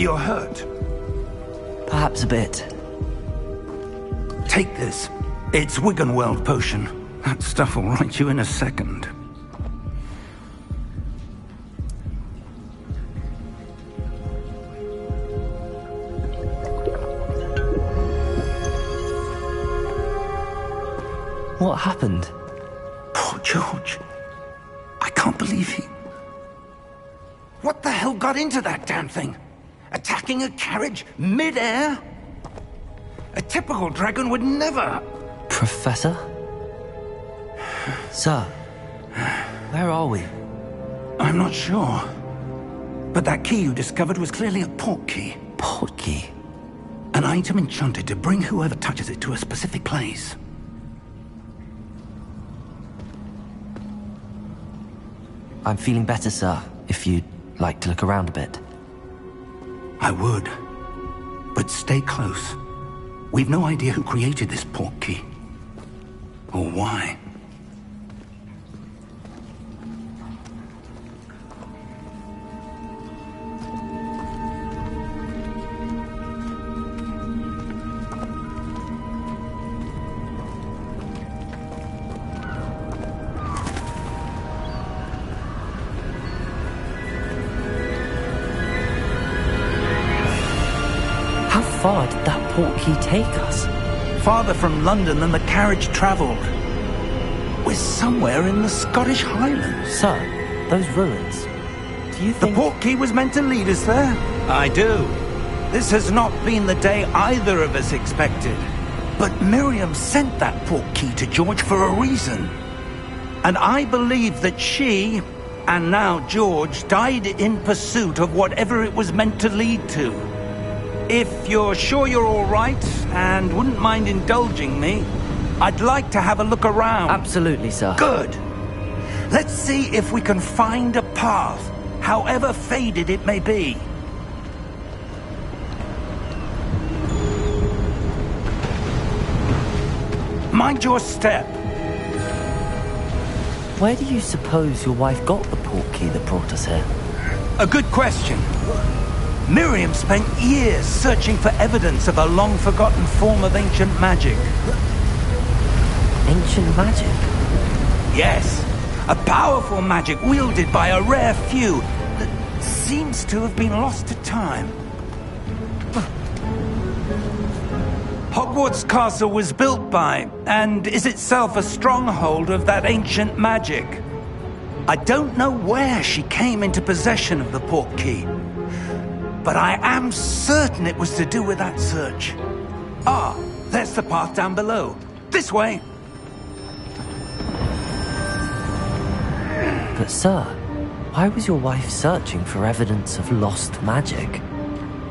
You're hurt. Perhaps a bit. Take this. It's Wiggenweld potion. That stuff will right you in a second. What happened? Poor George. I can't believe he... What the hell got into that damn thing? Attacking a carriage mid-air? A typical dragon would never... Professor? Sir, where are we? I'm not sure. But that key you discovered was clearly a port key. Port key? An item enchanted to bring whoever touches it to a specific place. I'm feeling better, sir, if you'd like to look around a bit. I would. But stay close. We've no idea who created this port key. Or why. How far did that port key take us? Farther from London than the carriage travelled. We're somewhere in the Scottish Highlands. Sir, those ruins. Do you think... The port key was meant to lead us there? I do. This has not been the day either of us expected. But Miriam sent that port key to George for a reason. And I believe that she, and now George, died in pursuit of whatever it was meant to lead to. If you're sure you're all right, and wouldn't mind indulging me, I'd like to have a look around. Absolutely, sir. Good. Let's see if we can find a path, however faded it may be. Mind your step. Where do you suppose your wife got the port key that brought us here? A good question. Miriam spent years searching for evidence of a long-forgotten form of ancient magic. Ancient magic? Yes, a powerful magic wielded by a rare few that seems to have been lost to time. Hogwarts Castle was built by, and is itself a stronghold of that ancient magic. I don't know where she came into possession of the port key, but I am certain it was to do with that search. Ah, there's the path down below. This way. But sir, why was your wife searching for evidence of lost magic?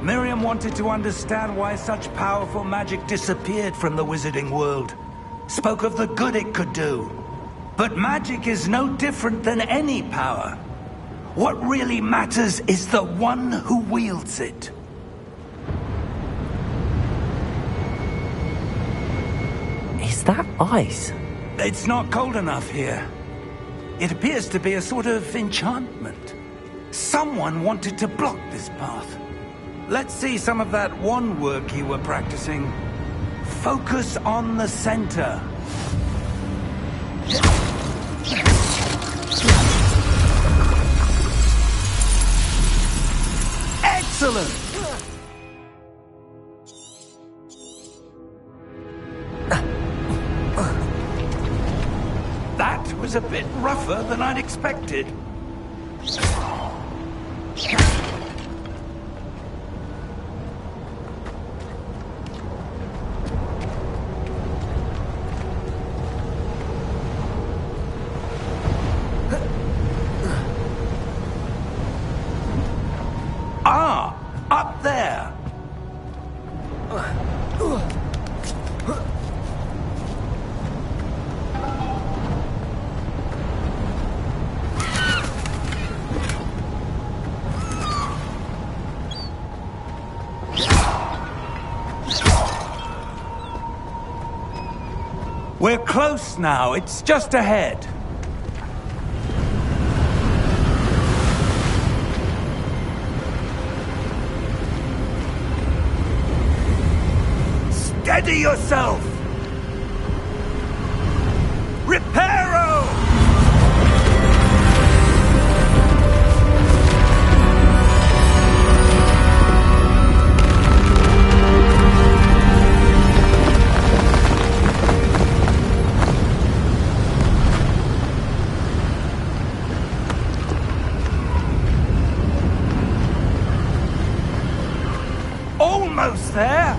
Miriam wanted to understand why such powerful magic disappeared from the wizarding world. Spoke of the good it could do. But magic is no different than any power. What really matters is the one who wields it. Is that ice? It's not cold enough here. It appears to be a sort of enchantment. Someone wanted to block this path. Let's see some of that wand work you were practicing. Focus on the center. Excellent! That was a bit rougher than I'd expected. Ah, up there. We're close now. It's just ahead. Steady yourself! Reparo! Almost there!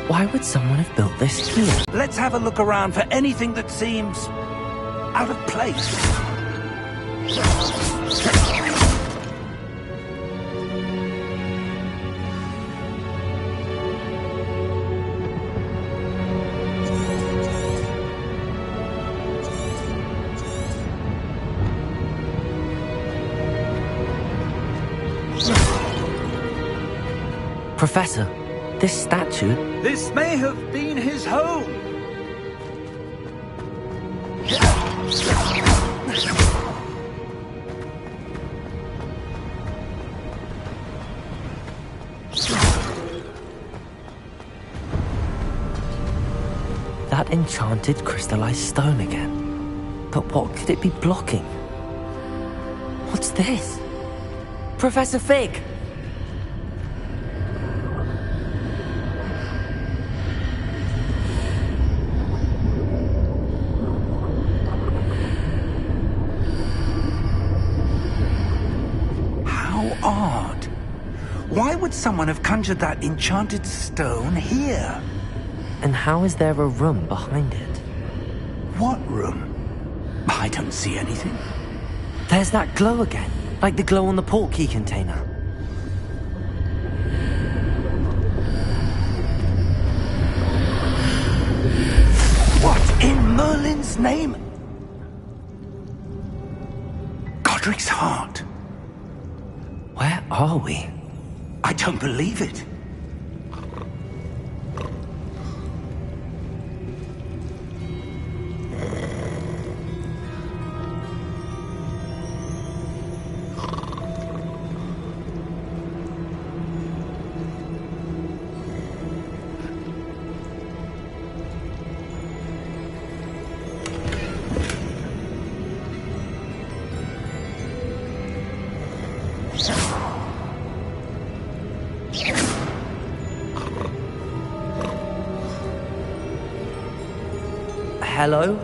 Why would someone have built this here? Let's have a look around for anything that seems out of place. Professor, this statue... This may have been his home. That enchanted crystallized stone again. But what could it be blocking? What's this? Professor Fig! Odd. Why would someone have conjured that enchanted stone here? And how is there a room behind it? What room? I don't see anything. There's that glow again, like the glow on the portkey container. What in Merlin's name? Godric's heart. Where are we? I don't believe it. Hello?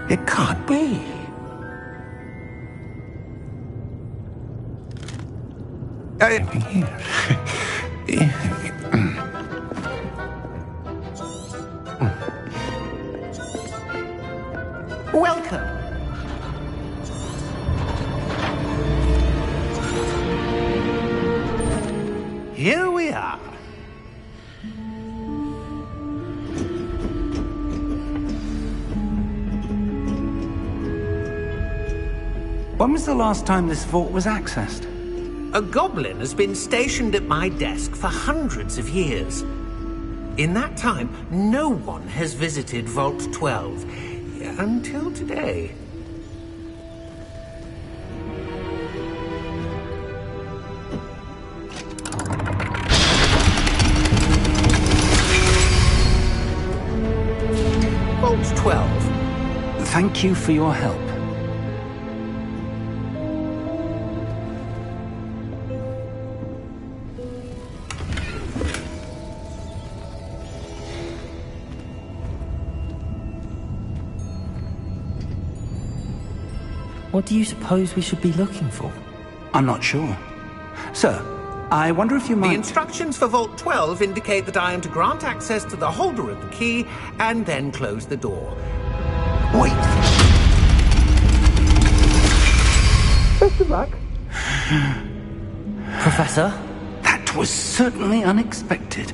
It can't be. Welcome. Here we are. When was the last time this vault was accessed? A goblin has been stationed at my desk for hundreds of years. In that time, no one has visited Vault 12 until today. Vault 12. Thank you for your help. What do you suppose we should be looking for? I'm not sure. Sir, I wonder if you might... The instructions for Vault 12 indicate that I am to grant access to the holder of the key and then close the door. Wait! Best of luck. Professor? That was certainly unexpected.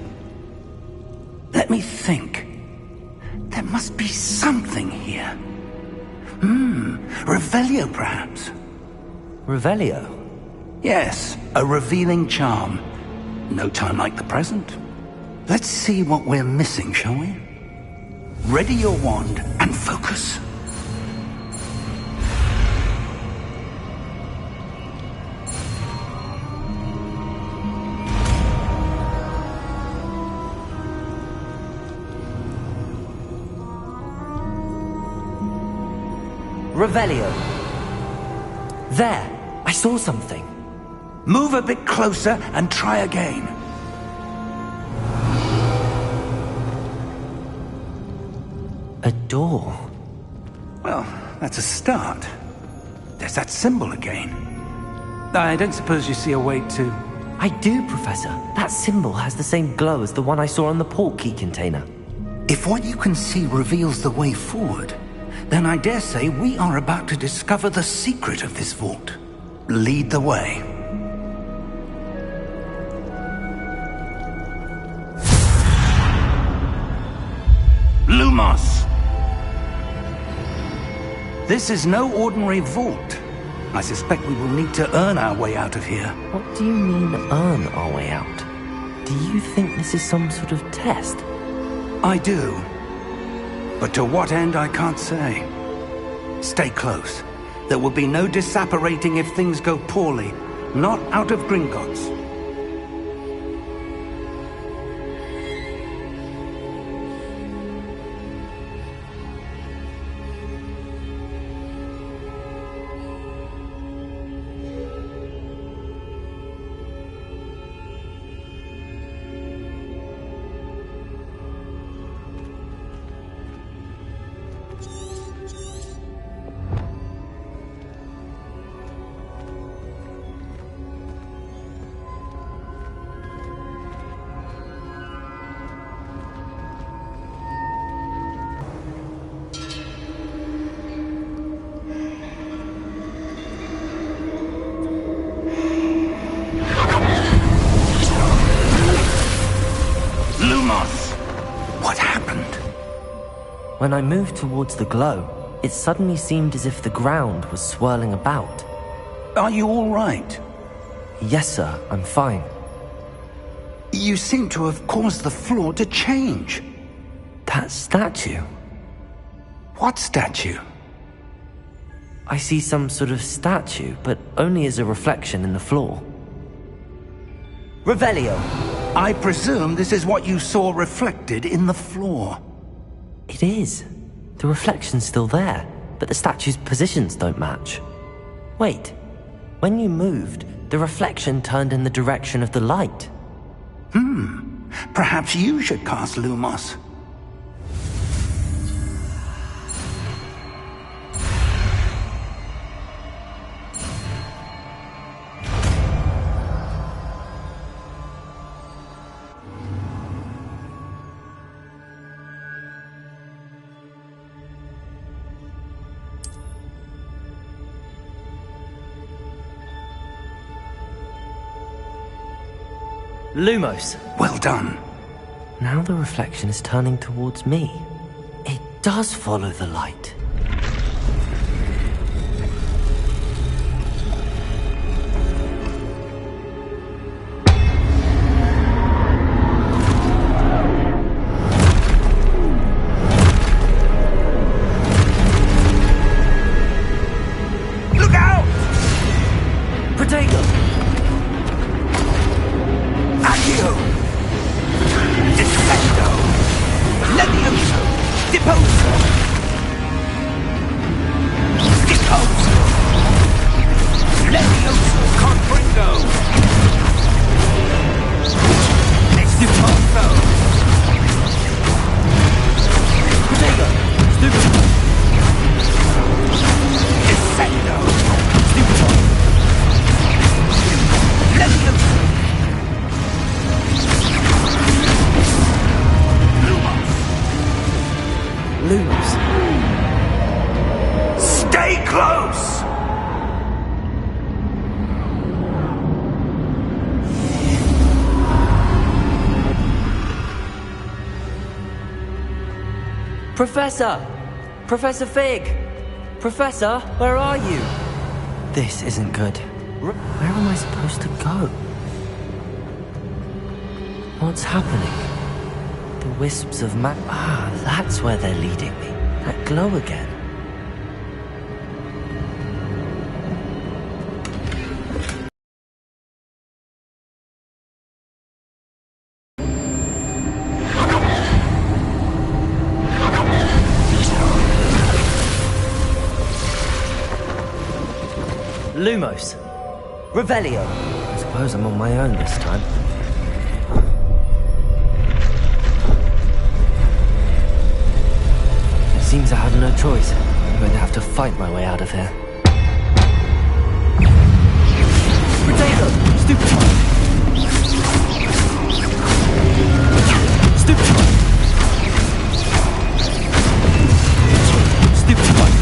Let me think. There must be something here. Revelio, perhaps? Revelio? Yes, a revealing charm. No time like the present. Let's see what we're missing, shall we? Ready your wand and focus. Revelio. There! I saw something. Move a bit closer and try again. A door. Well, that's a start. There's that symbol again. I don't suppose you see a way to... I do, Professor. That symbol has the same glow as the one I saw on the port key container. If what you can see reveals the way forward, then I dare say we are about to discover the secret of this vault. Lead the way. Lumos! This is no ordinary vault. I suspect we will need to earn our way out of here. What do you mean, earn our way out? Do you think this is some sort of test? I do. But to what end, I can't say. Stay close. There will be no disapparating if things go poorly. Not out of Gringotts. What happened? When I moved towards the glow, it suddenly seemed as if the ground was swirling about. Are you all right? Yes, sir, I'm fine. You seem to have caused the floor to change. That statue? What statue? I see some sort of statue, but only as a reflection in the floor. Revelio! I presume this is what you saw reflected in the floor. It is. The reflection's still there, but the statue's positions don't match. Wait, when you moved, the reflection turned in the direction of the light. Perhaps you should cast Lumos. Lumos! Well done. Now the reflection is turning towards me. It does follow the light. Look out! Protego! Accio! Defendo! Levioso! Deposo! Professor! Professor Fig! Professor, where are you? This isn't good. Where am I supposed to go? What's happening? The wisps of that's where they're leading me. That glow again. Lumos. Revelio. I suppose I'm on my own this time. It seems I have no choice. I'm going to have to fight my way out of here. Potato! Stupid one! Stupid one! Stupid one!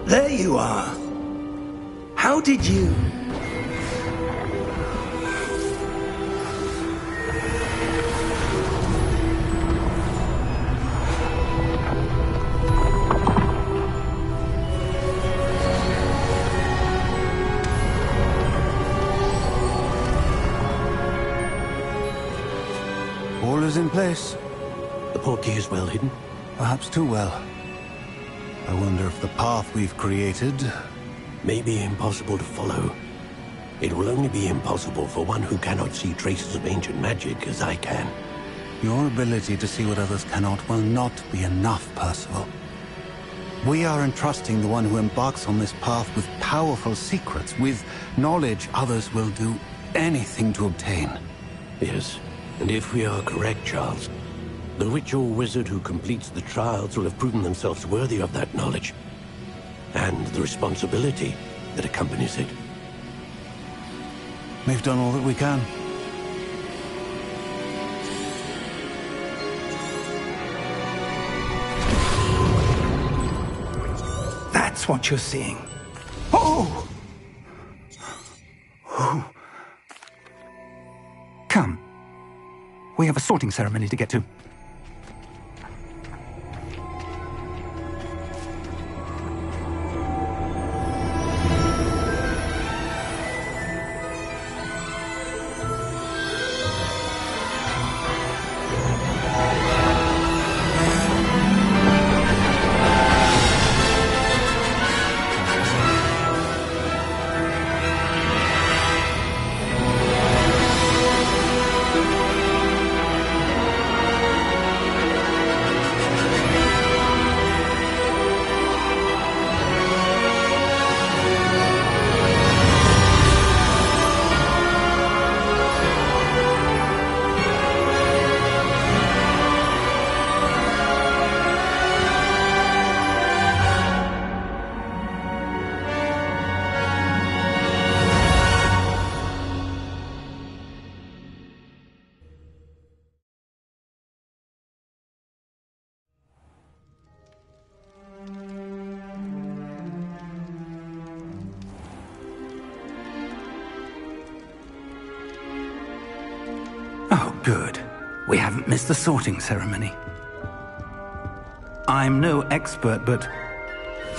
There you are. How did you... All is in place. The portkey is well hidden. Perhaps too well. I wonder if the path we've created... May be impossible to follow. It will only be impossible for one who cannot see traces of ancient magic as I can. Your ability to see what others cannot will not be enough, Percival. We are entrusting the one who embarks on this path with powerful secrets, with knowledge others will do anything to obtain. Yes, and if we are correct, Charles, the witch or wizard who completes the trials will have proven themselves worthy of that knowledge, and the responsibility that accompanies it. We've done all that we can. That's what you're seeing. Oh! Come. We have a sorting ceremony to get to. Oh, good. We haven't missed the sorting ceremony. I'm no expert, but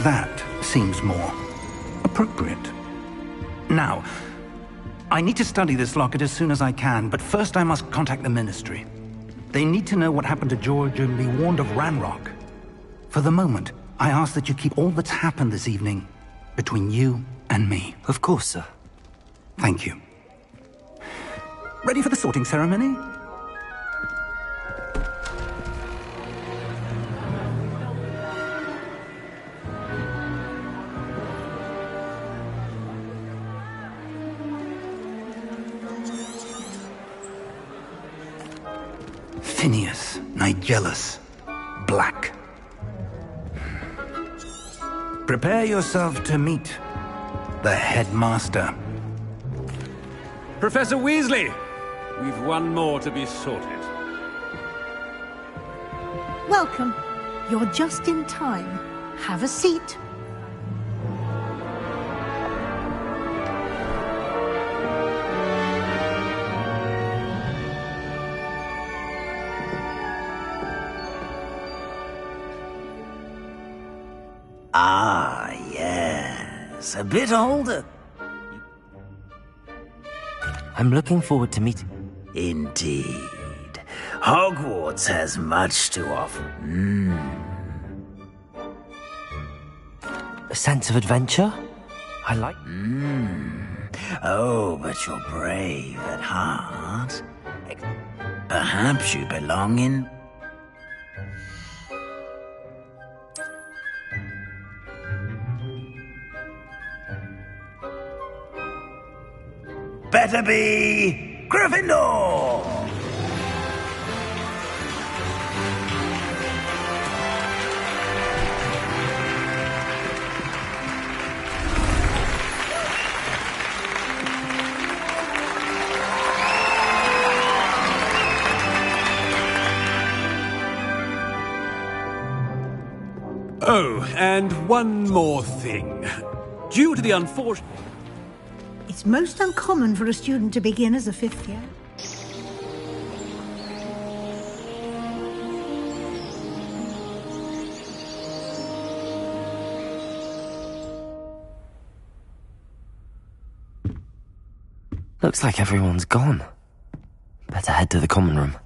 that seems more appropriate. Now, I need to study this locket as soon as I can, but first I must contact the Ministry. They need to know what happened to George and be warned of Ranrock. For the moment, I ask that you keep all that's happened this evening between you and me. Of course, sir. Thank you. Ready for the sorting ceremony? Phineas, Nigellus, Black. Prepare yourself to meet the headmaster. Professor Weasley! We've one more to be sorted. Welcome. You're just in time. Have a seat. Ah, yes. A bit older. I'm looking forward to meeting... Indeed. Hogwarts has much to offer. A sense of adventure? I like... Oh, but you're brave at heart. Perhaps you belong in... Better be Griffindor! Oh, and one more thing. Due to the unfortunate... It's most uncommon for a student to begin as a fifth year. Looks like everyone's gone. Better head to the common room.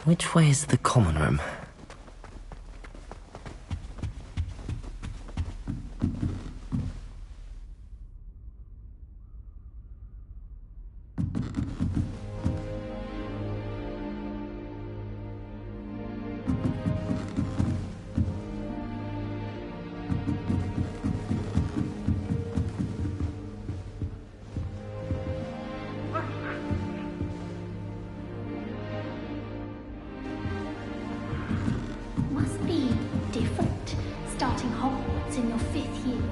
Which way is the common room? Must be different, starting Hogwarts in your 5th year.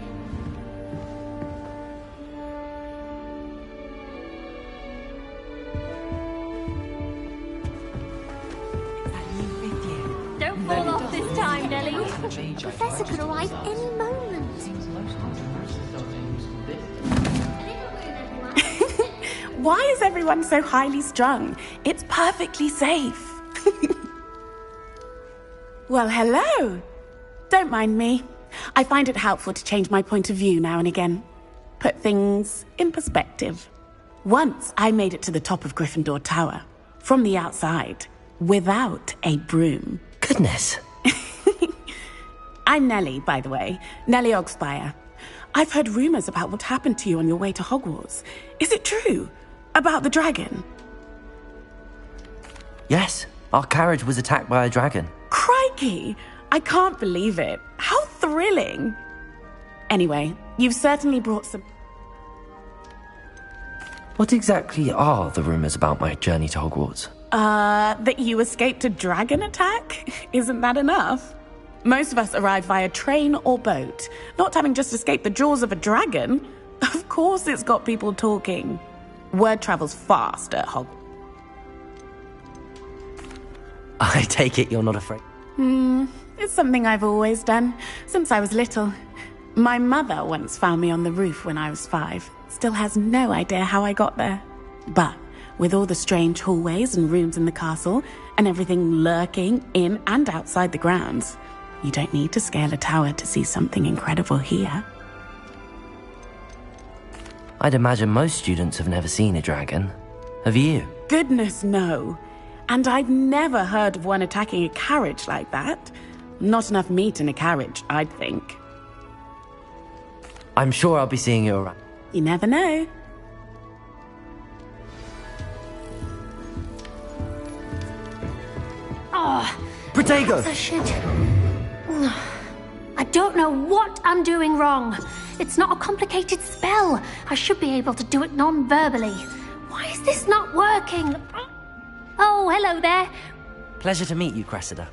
Don't fall off this time, Nelly. The Professor could arrive any moment. Why is everyone so highly strung? It's perfectly safe. Well, hello. Don't mind me. I find it helpful to change my point of view now and again. Put things in perspective. Once I made it to the top of Gryffindor Tower, from the outside, without a broom. Goodness. I'm Nellie, by the way. Nellie Ogspire. I've heard rumors about what happened to you on your way to Hogwarts. Is it true? About the dragon? Yes, our carriage was attacked by a dragon. Crikey! I can't believe it. How thrilling! Anyway, you've certainly brought some... What exactly are the rumors about my journey to Hogwarts? That you escaped a dragon attack? Isn't that enough? Most of us arrive via train or boat, not having just escaped the jaws of a dragon. Of course it's got people talking. Word travels fast at Hogwarts. I take it you're not afraid. It's something I've always done, since I was little. My mother once found me on the roof when I was 5. Still has no idea how I got there. But with all the strange hallways and rooms in the castle, and everything lurking in and outside the grounds, you don't need to scale a tower to see something incredible here. I'd imagine most students have never seen a dragon. Have you? Goodness, no. And I've never heard of one attacking a carriage like that. Not enough meat in a carriage, I'd think. I'm sure I'll be seeing you around. You never know. Oh, Protego! I should... I don't know what I'm doing wrong. It's not a complicated spell. I should be able to do it non-verbally. Why is this not working? Oh, hello there. Pleasure to meet you, Cressida.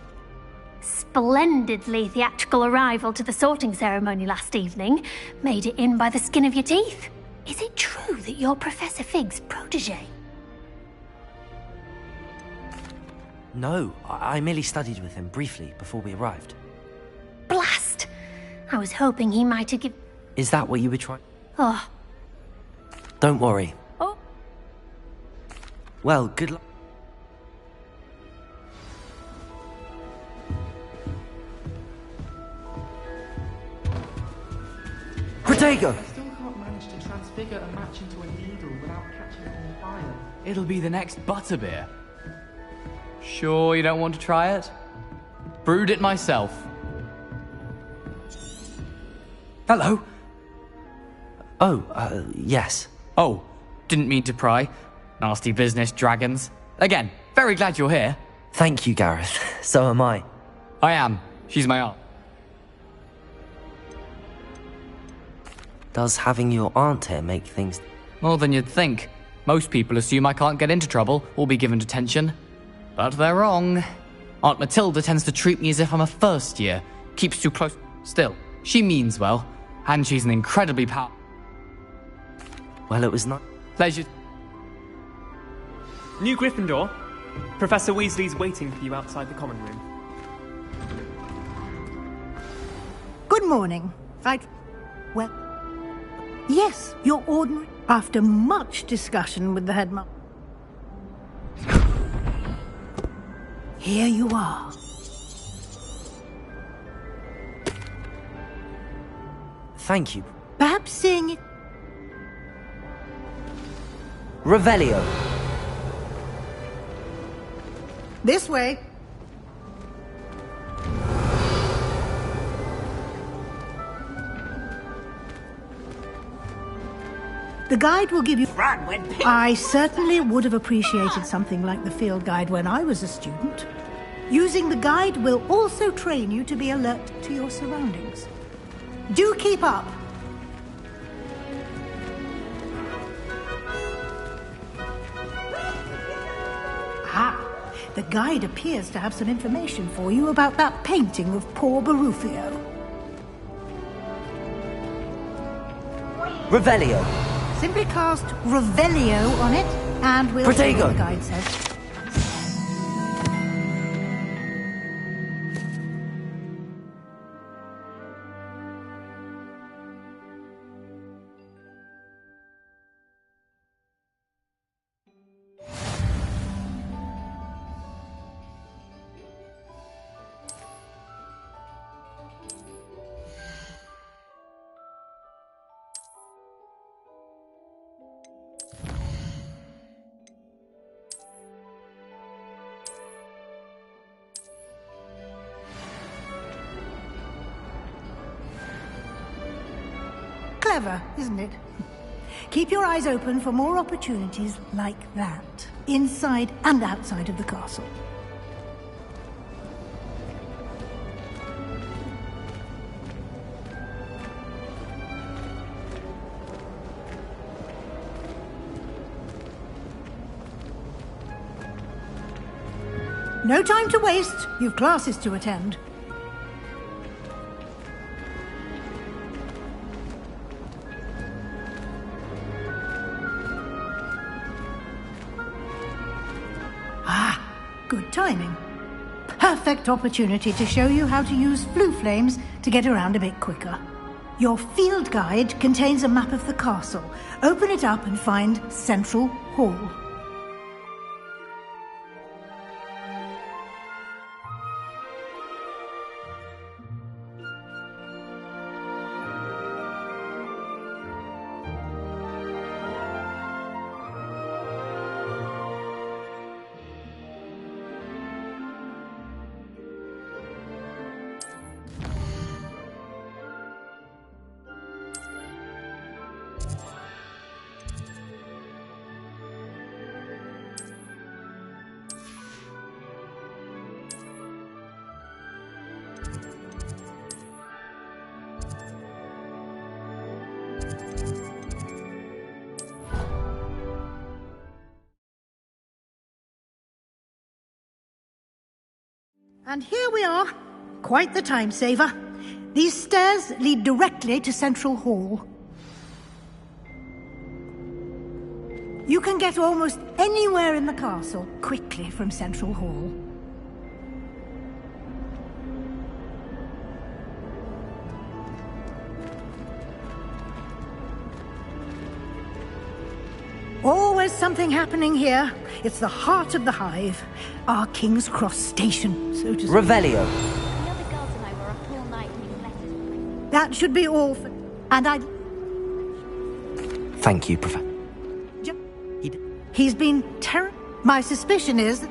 Splendidly theatrical arrival to the sorting ceremony last evening. Made it in by the skin of your teeth. Is it true that you're Professor Fig's protege? No, I merely studied with him briefly before we arrived. Blast! I was hoping he might have given... Is that what you were trying? Oh. Don't worry. Oh. Well, good luck. Protego! I still can't manage to transfigure a match into a needle without catching it on fire. It'll be the next butterbeer. Sure you don't want to try it? Brewed it myself. Hello? Oh, yes. Oh, didn't mean to pry. Nasty business, dragons. Again, very glad you're here. Thank you, Gareth. So am I. I am. She's my aunt. Does having your aunt here make things... More than you'd think. Most people assume I can't get into trouble or be given detention. But they're wrong. Aunt Matilda tends to treat me as if I'm a first year. Keeps too close. Still, she means well. And she's an incredibly powerful... Well, it was not... Pleasure. New Gryffindor. Professor Weasley's waiting for you outside the common room. Good morning. Right. Well, yes, you're ordinary. After much discussion with the headmaster. Here you are. Thank you. Perhaps seeing it... Revelio. This way. The guide will give you... I certainly would have appreciated something like the field guide when I was a student. Using the guide will also train you to be alert to your surroundings. Do keep up. Ah, the guide appears to have some information for you about that painting of poor Barufio. Revelio. Simply cast Revelio on it, and we'll see what the guide says. Clever, isn't it? Keep your eyes open for more opportunities like that, inside and outside of the castle. No time to waste. You've classes to attend. Good timing. Perfect opportunity to show you how to use flue flames to get around a bit quicker. Your field guide contains a map of the castle. Open it up and find Central Hall. And here we are. Quite the time saver. These stairs lead directly to Central Hall. You can get almost anywhere in the castle quickly from Central Hall. Always something happening here. It's the heart of the hive. Our King's Cross station, so to speak. Revelio. The other girls and I were up all night reading letters. That should be all for... And I... Thank you, Professor. He's been My suspicion is...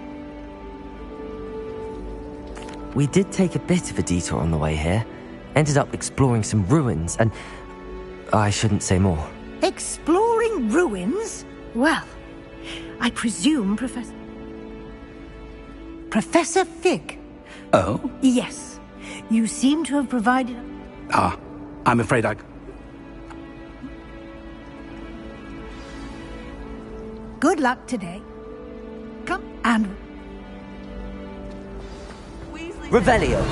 We did take a bit of a detour on the way here. Ended up exploring some ruins and... I shouldn't say more. Exploring ruins? Well, I presume Professor Fig. Oh? Yes. You seem to have provided... I'm afraid I... Good luck today. Come and... Revelio.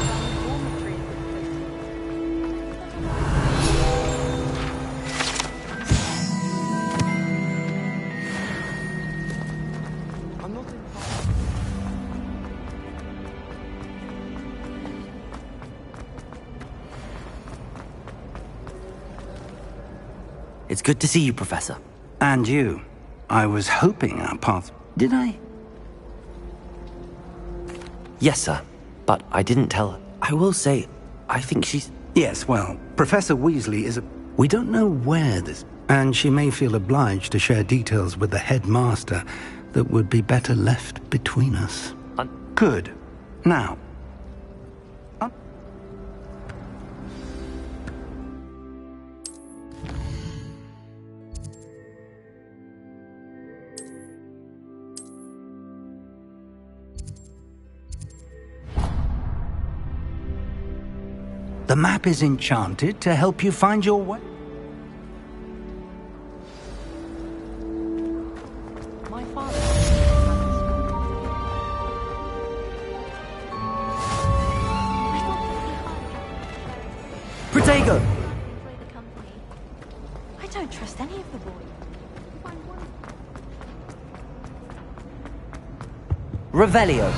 It's good to see you, Professor. And you. I was hoping our paths... Did I? Yes, sir. But I didn't tell her. I will say, I think she's... Yes, well, Professor Weasley is a... We don't know where this... And she may feel obliged to share details with the headmaster that would be better left between us. Good. Now... The map is enchanted to help you find your way. My father. Protego! Enjoy the company. I don't trust any of the boys. Revelio.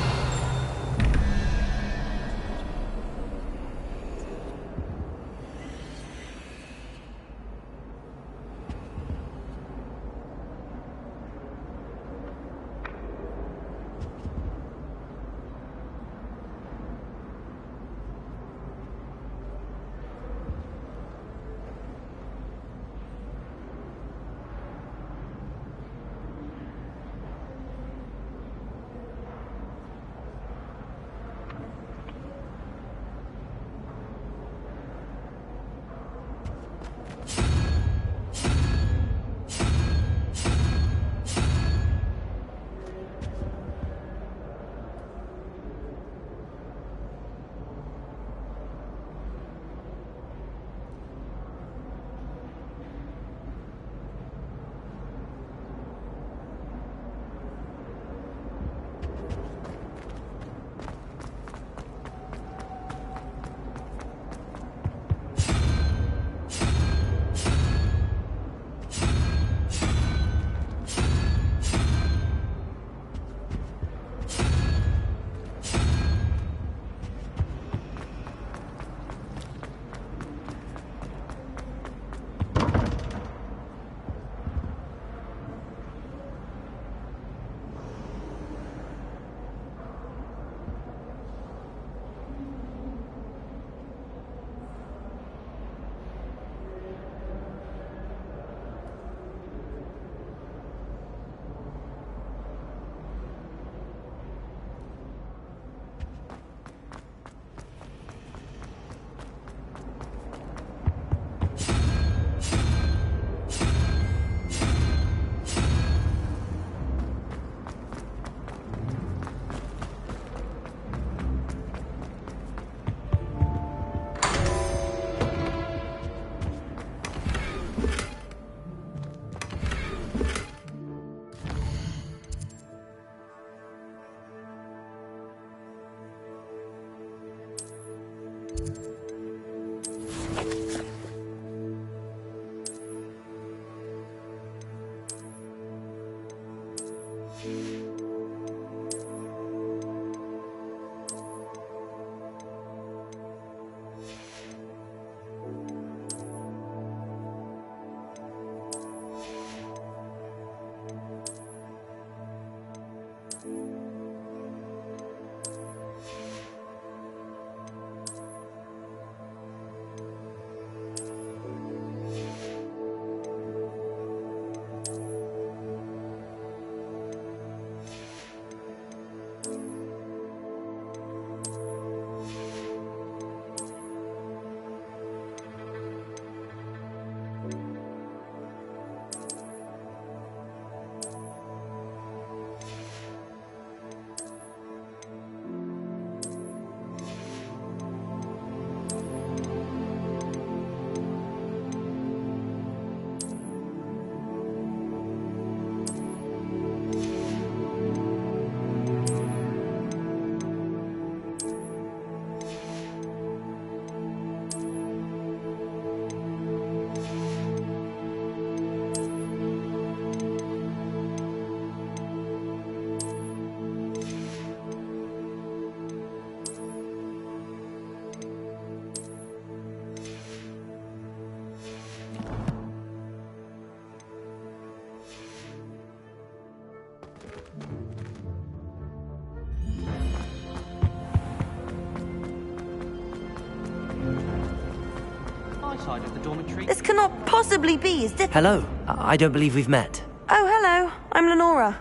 This cannot possibly be, is this? Hello. I don't believe we've met. Oh, hello. I'm Lenora.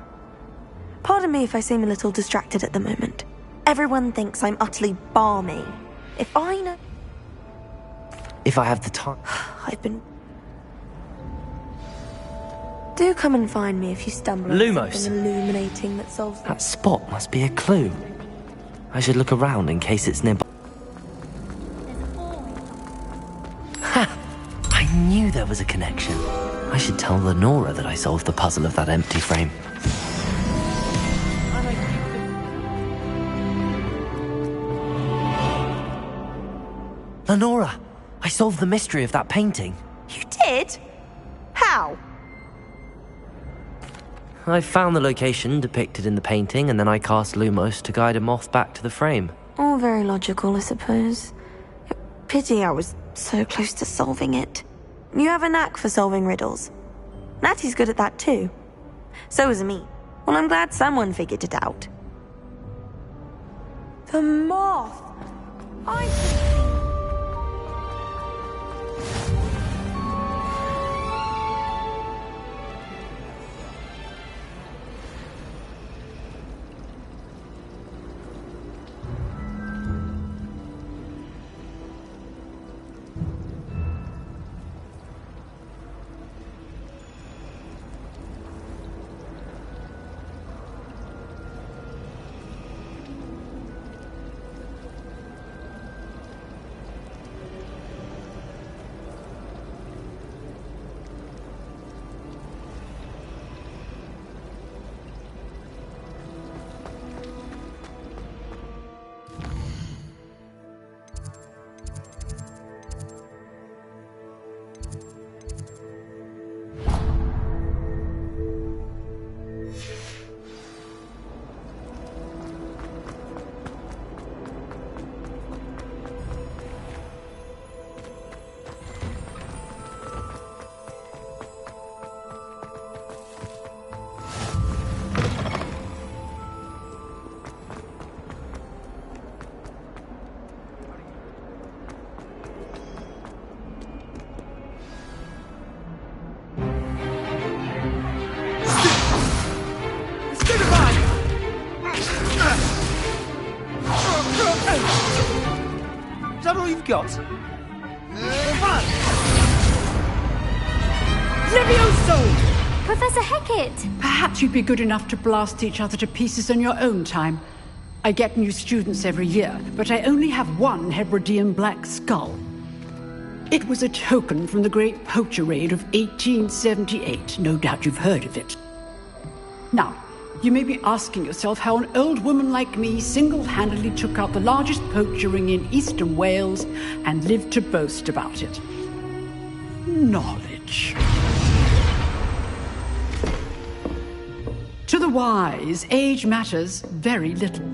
Pardon me if I seem a little distracted at the moment. Everyone thinks I'm utterly balmy. If I know... If I have the time... I've been... Do come and find me if you stumble on Lumos. something illuminating that solves... That spot must be a clue. I should look around in case it's nearby. Ha! I knew there was a connection. I should tell Lenora that I solved the puzzle of that empty frame. Lenora! I solved the mystery of that painting. You did? How? I found the location depicted in the painting, and then I cast Lumos to guide a moth back to the frame. All very logical, I suppose. Pity I was so close to solving it. You have a knack for solving riddles. Natty's good at that too. So is me. Well, I'm glad someone figured it out. The moth! Is that all you've got? Levioso! Professor Hecat! Perhaps you'd be good enough to blast each other to pieces on your own time. I get new students every year, but I only have one Hebridean black skull. It was a token from the Great Poacher Raid of 1878. No doubt you've heard of it. Now, You may be asking yourself how an old woman like me single-handedly took out the largest poacher ring in eastern Wales and lived to boast about it. Knowledge. To the wise, age matters very little.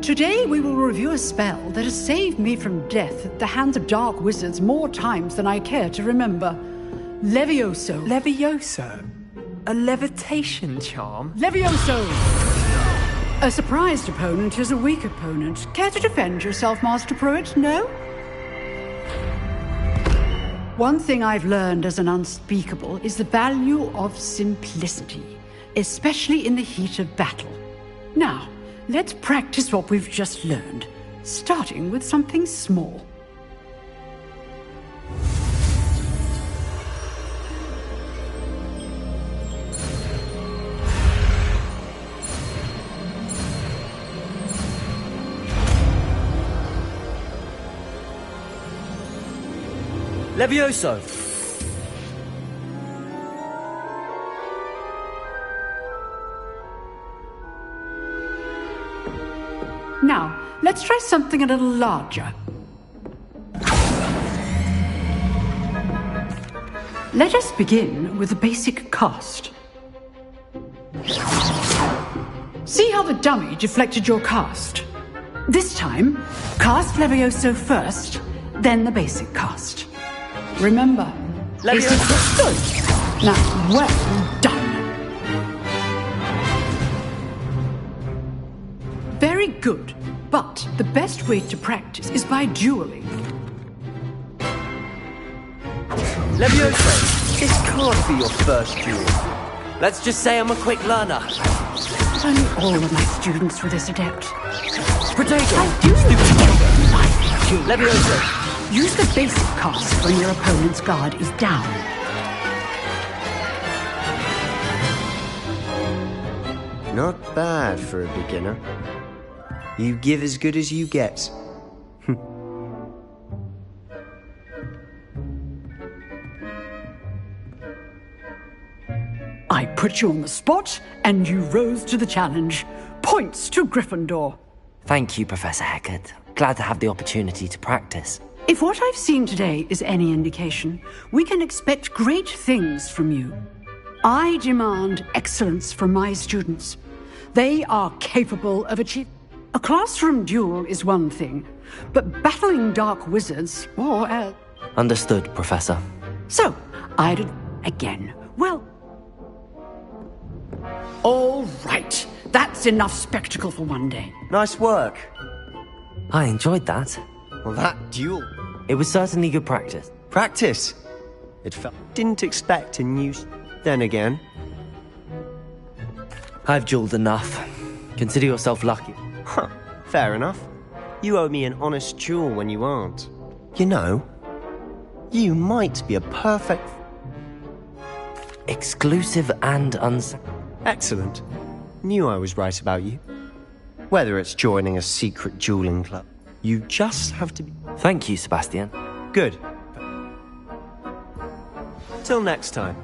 Today we will review a spell that has saved me from death at the hands of dark wizards more times than I care to remember. Levioso. Levioso? A levitation charm? Levioso! A surprised opponent is a weak opponent. Care to defend yourself, Master Pruitt? No? One thing I've learned as an unspeakable is the value of simplicity, especially in the heat of battle. Now, let's practice what we've just learned, starting with something small. Levioso! Now, let's try something a little larger. Let us begin with the basic cast. See how the dummy deflected your cast? This time, cast Levioso first, then the basic cast. Remember, Levioso. Good. Now, well done. Very good, but the best way to practice is by dueling. Levioso, this can't be your first duel. Let's just say I'm a quick learner. Only all of my students were this adept. Potato! I do Stupid potato! Levioso! Use the basic cast when your opponent's guard is down. Not bad for a beginner. You give as good as you get. I put you on the spot, and you rose to the challenge. Points to Gryffindor. Thank you, Professor Hecat. Glad to have the opportunity to practice. If what I've seen today is any indication, we can expect great things from you. I demand excellence from my students. They are capable of achieving. A classroom duel is one thing, but battling dark wizards, or Understood, Professor. So, I did again. Well, all right. That's enough spectacle for one day. Nice work. I enjoyed that. Well, that duel. It was certainly good practice. Practice? It felt. Didn't expect a new. Then again. I've dueled enough. Consider yourself lucky. Huh. Fair enough. You owe me an honest duel when you aren't. You know, you might be a perfect. Exclusive and Excellent. Knew I was right about you. Whether it's joining a secret dueling club, you just have to be. Thank you, Sebastian. Good. Till next time.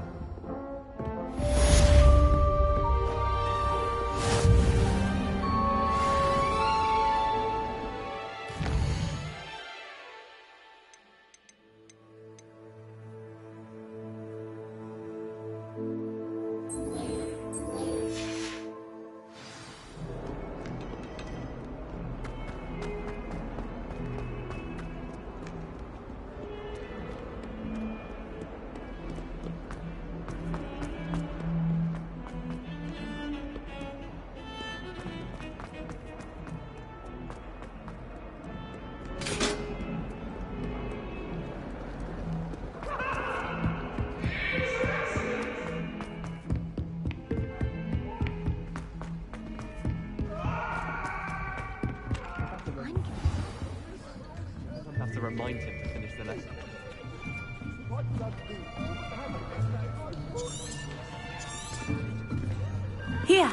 Remind him to finish the lesson. Here.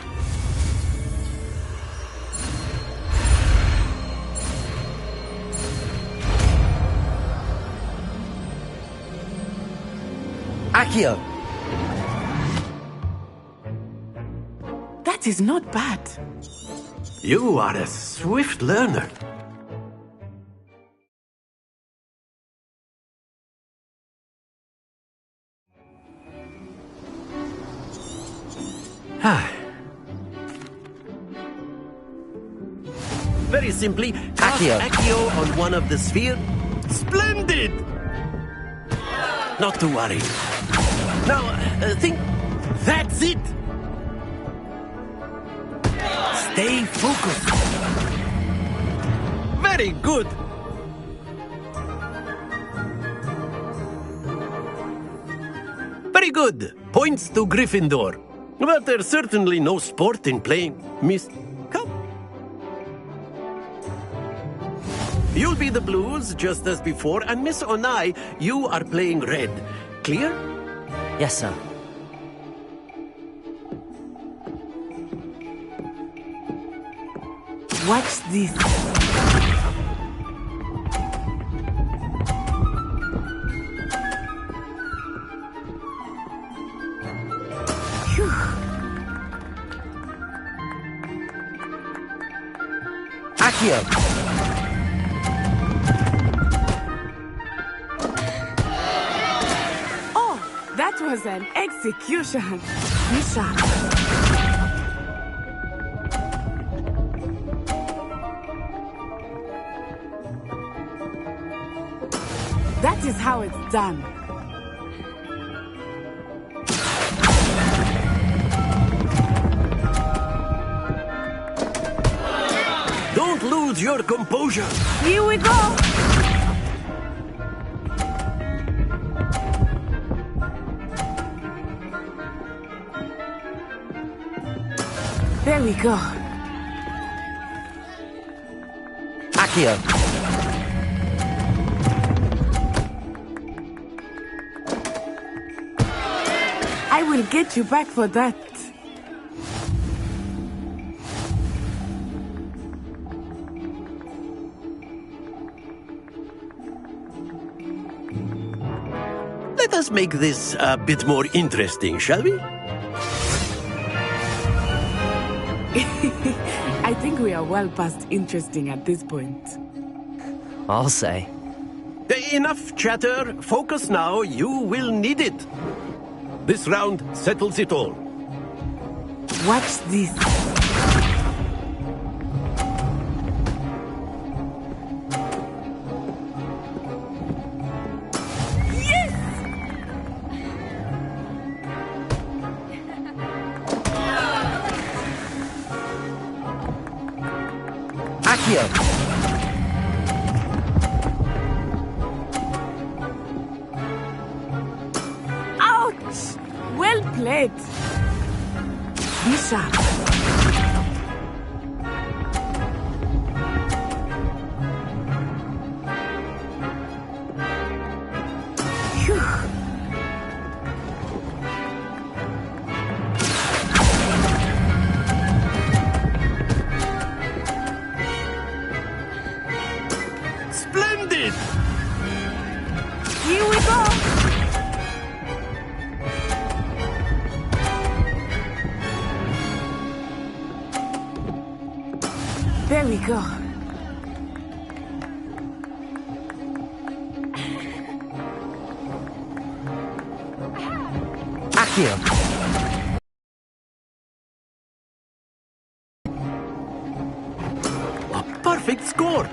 Accio! That That is not bad. You are a swift learner. Very simply, cast Accio on one of the spheres. Splendid! Not to worry. Now, think. That's it! Stay focused. Very good. Very good. Points to Gryffindor. But there's certainly no sport in playing. Miss... Come. You'll be the Blues, just as before, and Miss Onai, you are playing red. Clear? Yes, sir. Watch this. Phew. Accio! Oh, that was an execution. Misha. That is how it's done. Don't lose your composure. Here we go. There we go. Accio! I will get you back for that. Let us make this a bit more interesting, shall we? I think we are well past interesting at this point. I'll say. Enough chatter. Focus now. You will need it. This round settles it all. Watch this. Yes! Accio! Well played. Be sharp. Phew. Splendid! Here we go. There we go. Accio! A perfect score!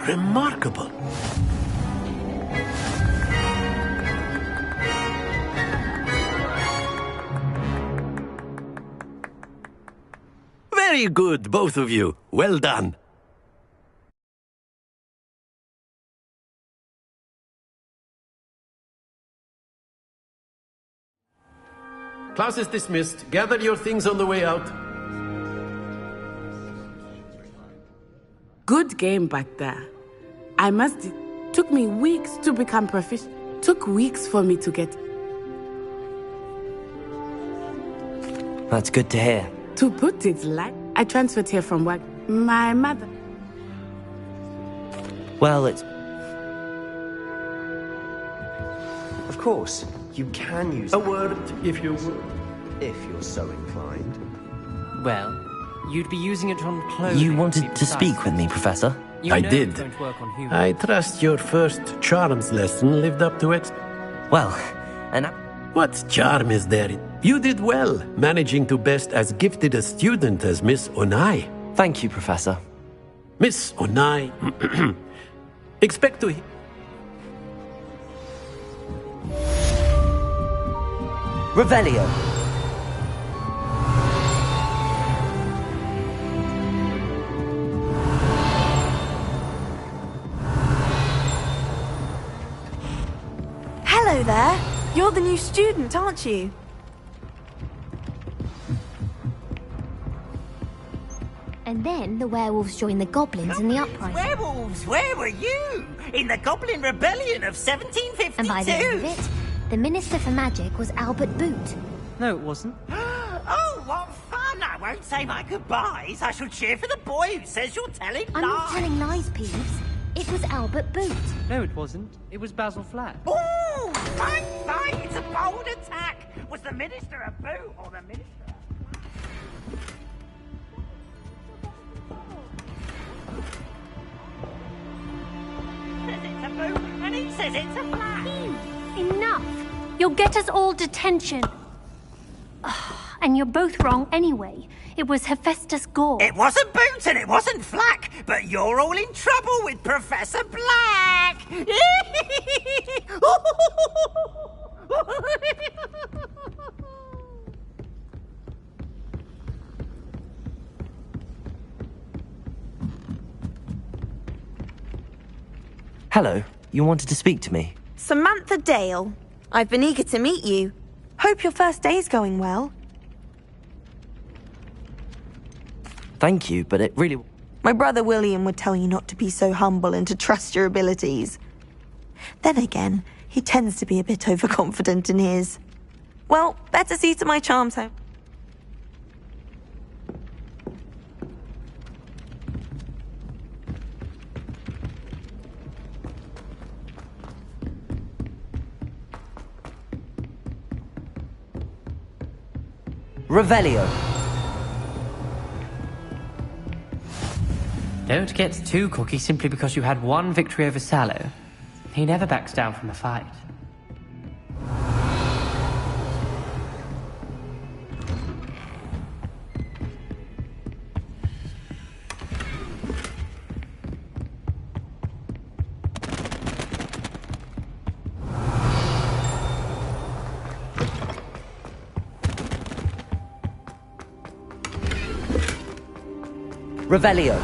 Remarkable! Very good, both of you. Well done. Class is dismissed. Gather your things on the way out. Good game back there. I must... Took me weeks to become proficient. Took weeks for me to get... That's good to hear. To put it light, I transferred here from work. My mother... Well, it's... Of course, you can use... A word, if you would. If you're so inclined. Well, you'd be using it on clothing. You wanted to speak with me, Professor? I did. I trust your first charms lesson lived up to it. Well, and what charm is there? You did well, managing to best as gifted a student as Miss Onai. Thank you, Professor. Miss Onai, expect to... Revelio. Hello there. You're the new student, aren't you? And then the werewolves joined the goblins in the uprising. Werewolves, where were you? In the Goblin Rebellion of 1752. And by the end of it, the Minister for Magic was Albert Boot. No, it wasn't. Oh, what fun! I won't say my goodbyes. I shall cheer for the boy who says you're telling lies. I'm not telling lies, Peeves. It was Albert Boot. No, it wasn't. It was Basil Flack. Oh, fight! It's a bold attack. Was the Minister a boot or the Minister? Says it's a boot, and he says it's a flack. Enough! You'll get us all detention. And you're both wrong anyway. It was Hephaestus Gore. It wasn't Boot and it wasn't Flack, but you're all in trouble with Professor Black. Hello, you wanted to speak to me? Samantha Dale. I've been eager to meet you. Hope your first day's going well. Thank you, but it really... My brother William would tell you not to be so humble and to trust your abilities. Then again, he tends to be a bit overconfident in his. Well, better see to my charms home. Revelio. Don't get too cocky simply because you had one victory over Sallow. He never backs down from a fight. Revelio.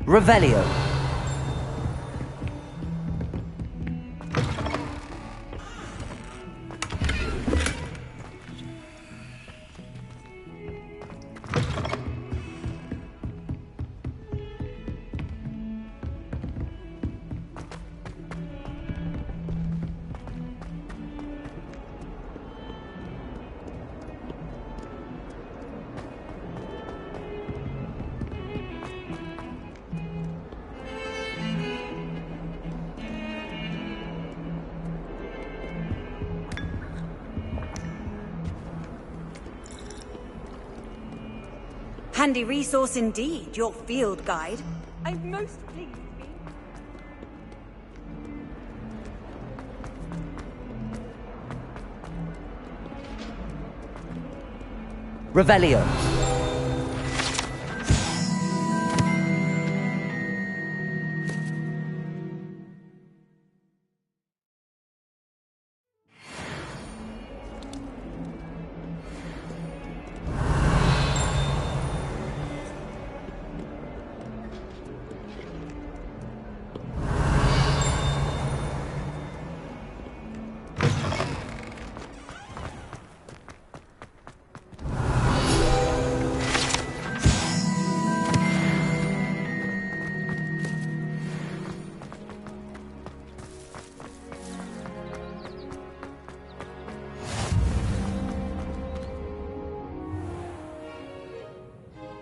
Revelio. Handy resource indeed, your field guide. I'm most pleased to be... Revelio.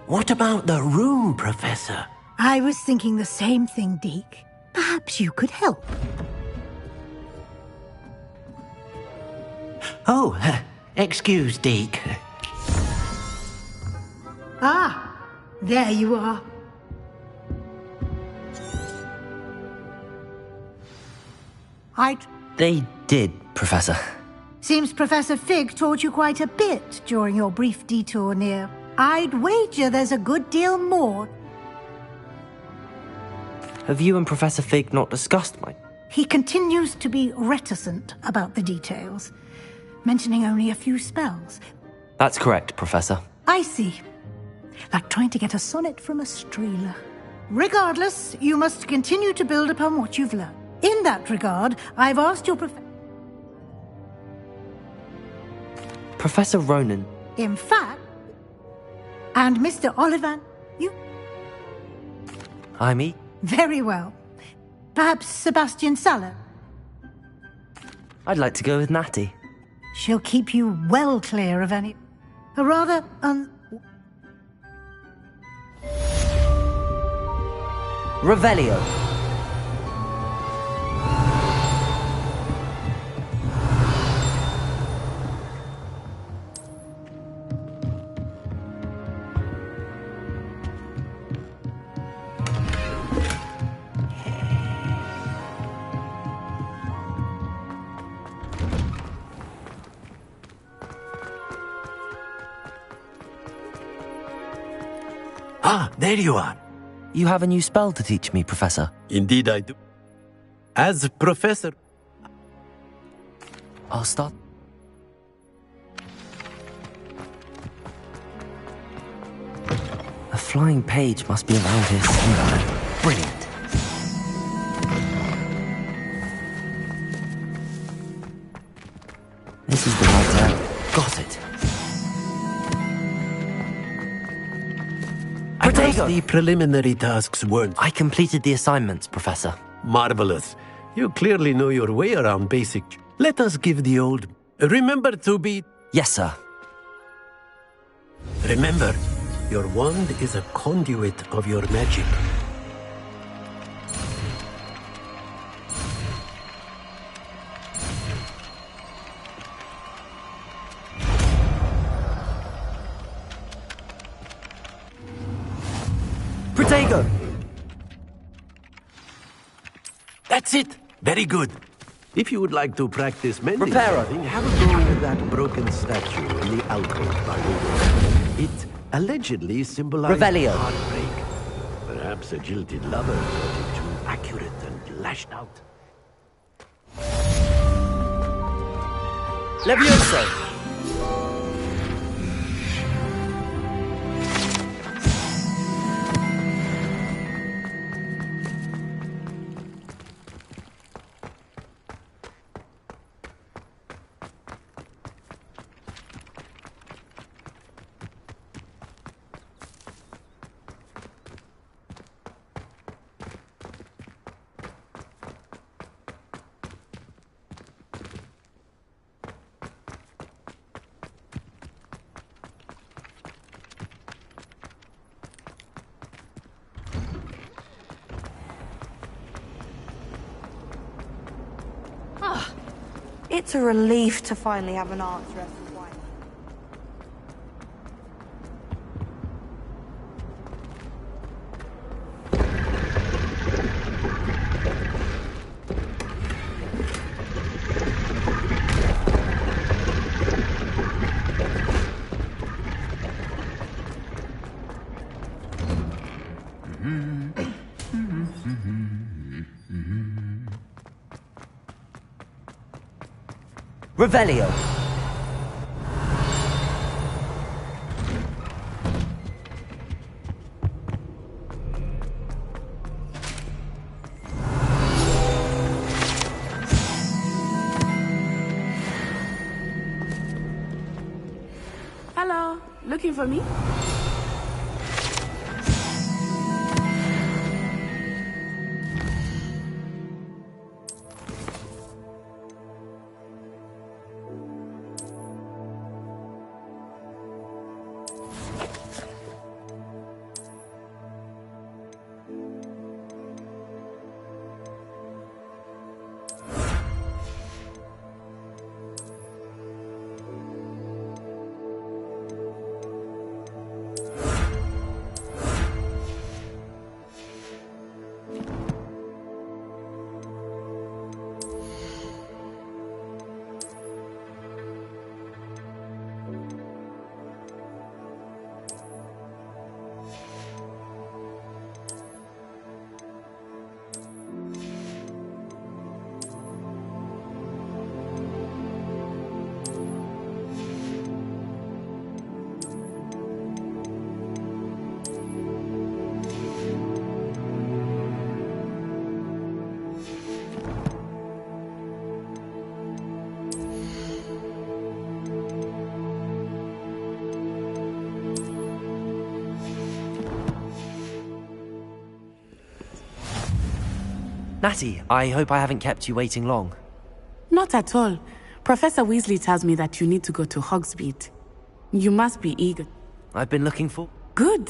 What about the room, Professor? I was thinking the same thing, Deke. Perhaps you could help. Oh, excuse, Deke. Ah, there you are. They did, Professor. Seems Professor Fig taught you quite a bit during your brief detour near. I'd wager there's a good deal more. Have you and Professor Fig not discussed my... He continues to be reticent about the details, mentioning only a few spells. That's correct, Professor. I see. Like trying to get a sonnet from a streeler. Regardless, you must continue to build upon what you've learned. In that regard, I've asked your Professor Ronan. In fact, and Mr. Olivan, you... I'm Very well. Perhaps Sebastian Sallow? I'd like to go with Natty. She'll keep you well clear of any... A rather, Revelio. Ah, there you are. You have a new spell to teach me, Professor. Indeed I do. As Professor... I'll start. A flying page must be around here somewhere. Brilliant. This is the right area. Got it. I guess the preliminary tasks weren't... I completed the assignments, Professor. Marvelous. You clearly know your way around basic... Let us give the old... Remember to be... Yes, sir. Remember, your wand is a conduit of your magic. Protego! That's it! Very good. If you would like to practice mending Reparo. something, have a go with that broken statue in the alcove by the door. It allegedly symbolized Revelio. heartbreak. Perhaps a jilted lover thought it too accurate and lashed out. Levioso! It's a relief to finally have an answer as to why. Revelio. Hello, looking for me? Natty, I hope I haven't kept you waiting long. Not at all. Professor Weasley tells me that you need to go to Hogsmeade. You must be eager. I've been looking for... Good.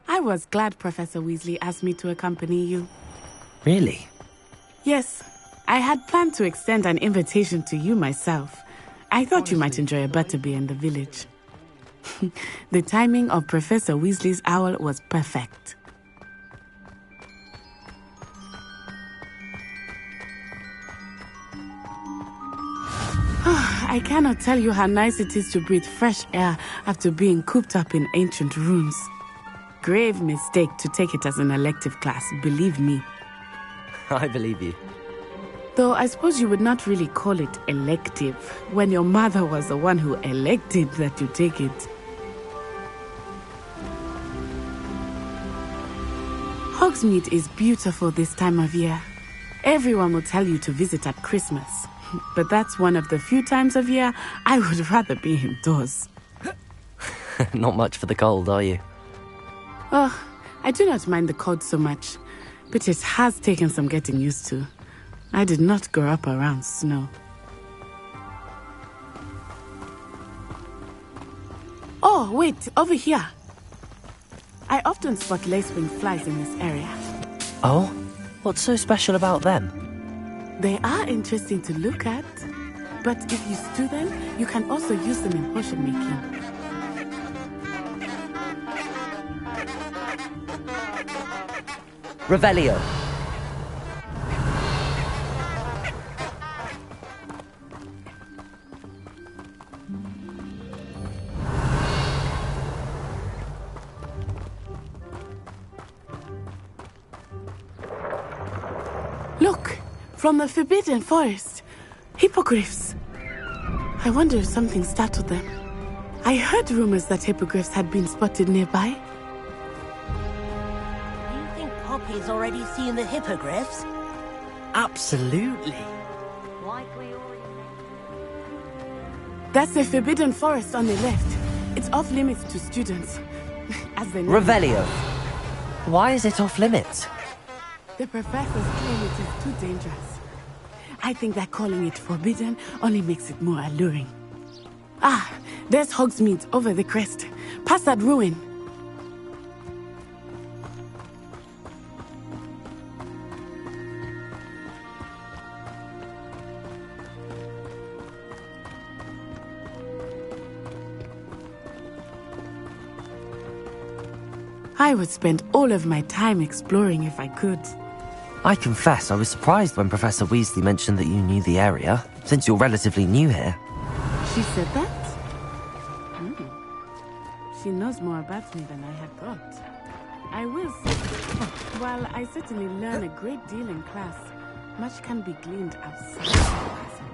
I was glad Professor Weasley asked me to accompany you. Really? Yes. I had planned to extend an invitation to you myself. I thought you might enjoy a butterbeer in the village. The timing of Professor Weasley's owl was perfect. I cannot tell you how nice it is to breathe fresh air after being cooped up in ancient rooms. Grave mistake to take it as an elective class, believe me. I believe you. Though I suppose you would not really call it elective when your mother was the one who elected that you take it. Hogsmeade is beautiful this time of year. Everyone will tell you to visit at Christmas. But that's one of the few times of year I would rather be indoors. Not much for the cold, are you? Oh, I do not mind the cold so much, but it has taken some getting used to. I did not grow up around snow. Oh, wait, over here. I often spot lacewing flies in this area. Oh? What's so special about them? They are interesting to look at, but if you stew them, you can also use them in potion making. Revelio. Look, from the Forbidden Forest. Hippogriffs. I wonder if something startled them. I heard rumors that hippogriffs had been spotted nearby. Poppy's already seen the hippogriffs? Absolutely. That's the Forbidden Forest on the left. It's off limits to students. As they know. Revelio. Why is it off limits? The professors claim it is too dangerous. I think that calling it forbidden only makes it more alluring. Ah, there's Hogsmeade over the crest. Past that ruin. I would spend all of my time exploring if I could. I confess I was surprised when Professor Weasley mentioned that you knew the area, since you're relatively new here. She said that? She knows more about me than I had thought. I will say, while I certainly learn a great deal in class, much can be gleaned outside the classrooms.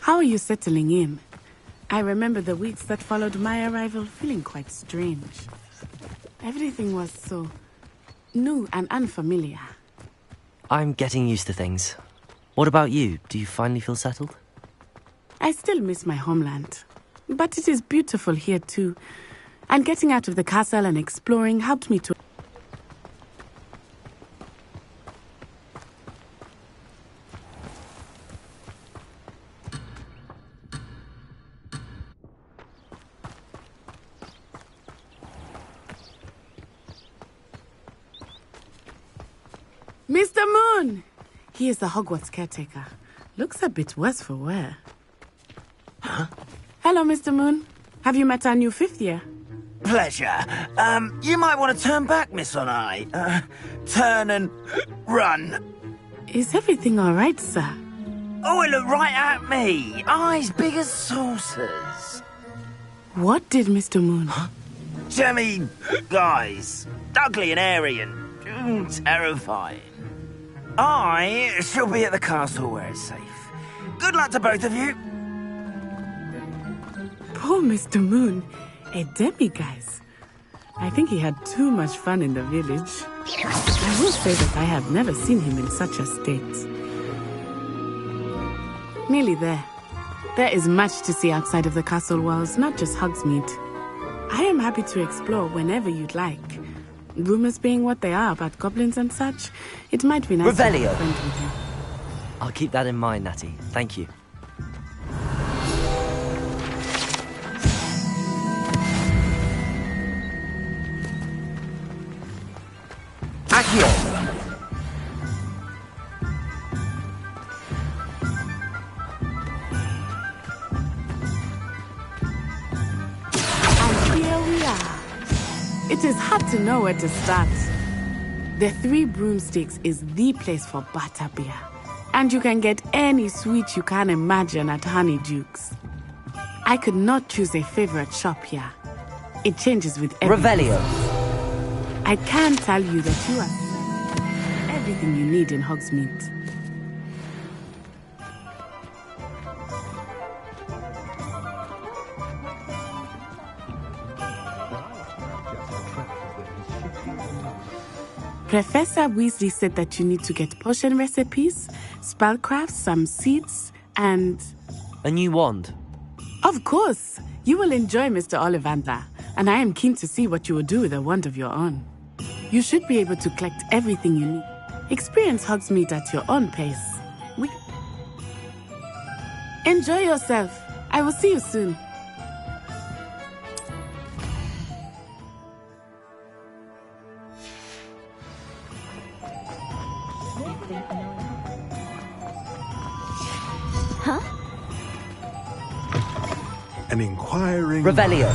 How are you settling in? I remember the weeks that followed my arrival feeling quite strange. Everything was so new and unfamiliar. I'm getting used to things. What about you? Do you finally feel settled? I still miss my homeland, but it is beautiful here too. And getting out of the castle and exploring helped me to... Mr. Moon! He is the Hogwarts caretaker. Looks a bit worse for wear. Huh? Hello, Mr. Moon. Have you met our new 5th year? Pleasure. You might want to turn back, Miss On-Eye. Turn and run. Is everything all right, sir? Oh, it looked right at me. Eyes big as saucers. What did Mr. Moon? Huh? Jemmy, guys. Ugly and airy and terrifying. I shall be at the castle where it's safe. Good luck to both of you. Poor Mr. Moon. A demiguise. I think he had too much fun in the village. I will say that I have never seen him in such a state. Nearly there. There is much to see outside of the castle walls, not just Hogsmeade. I am happy to explore whenever you'd like. Rumors being what they are about goblins and such, it might be nice to have a friend with you. I'll keep that in mind, Natty. Thank you. Accio! It is hard to know where to start. The Three Broomsticks is the place for butterbeer. And you can get any sweet you can imagine at Honeydukes. I could not choose a favorite shop here. It changes with every Revelio. I can tell you that you are everything you need in Hogsmeade. Professor Weasley said that you need to get potion recipes, spellcrafts, some seeds, and... a new wand. Of course! You will enjoy Mr. Ollivander, and I am keen to see what you will do with a wand of your own. You should be able to collect everything you need. Experience Hogsmeade at your own pace. Enjoy yourself. I will see you soon. Huh? An inquiring... Revelio.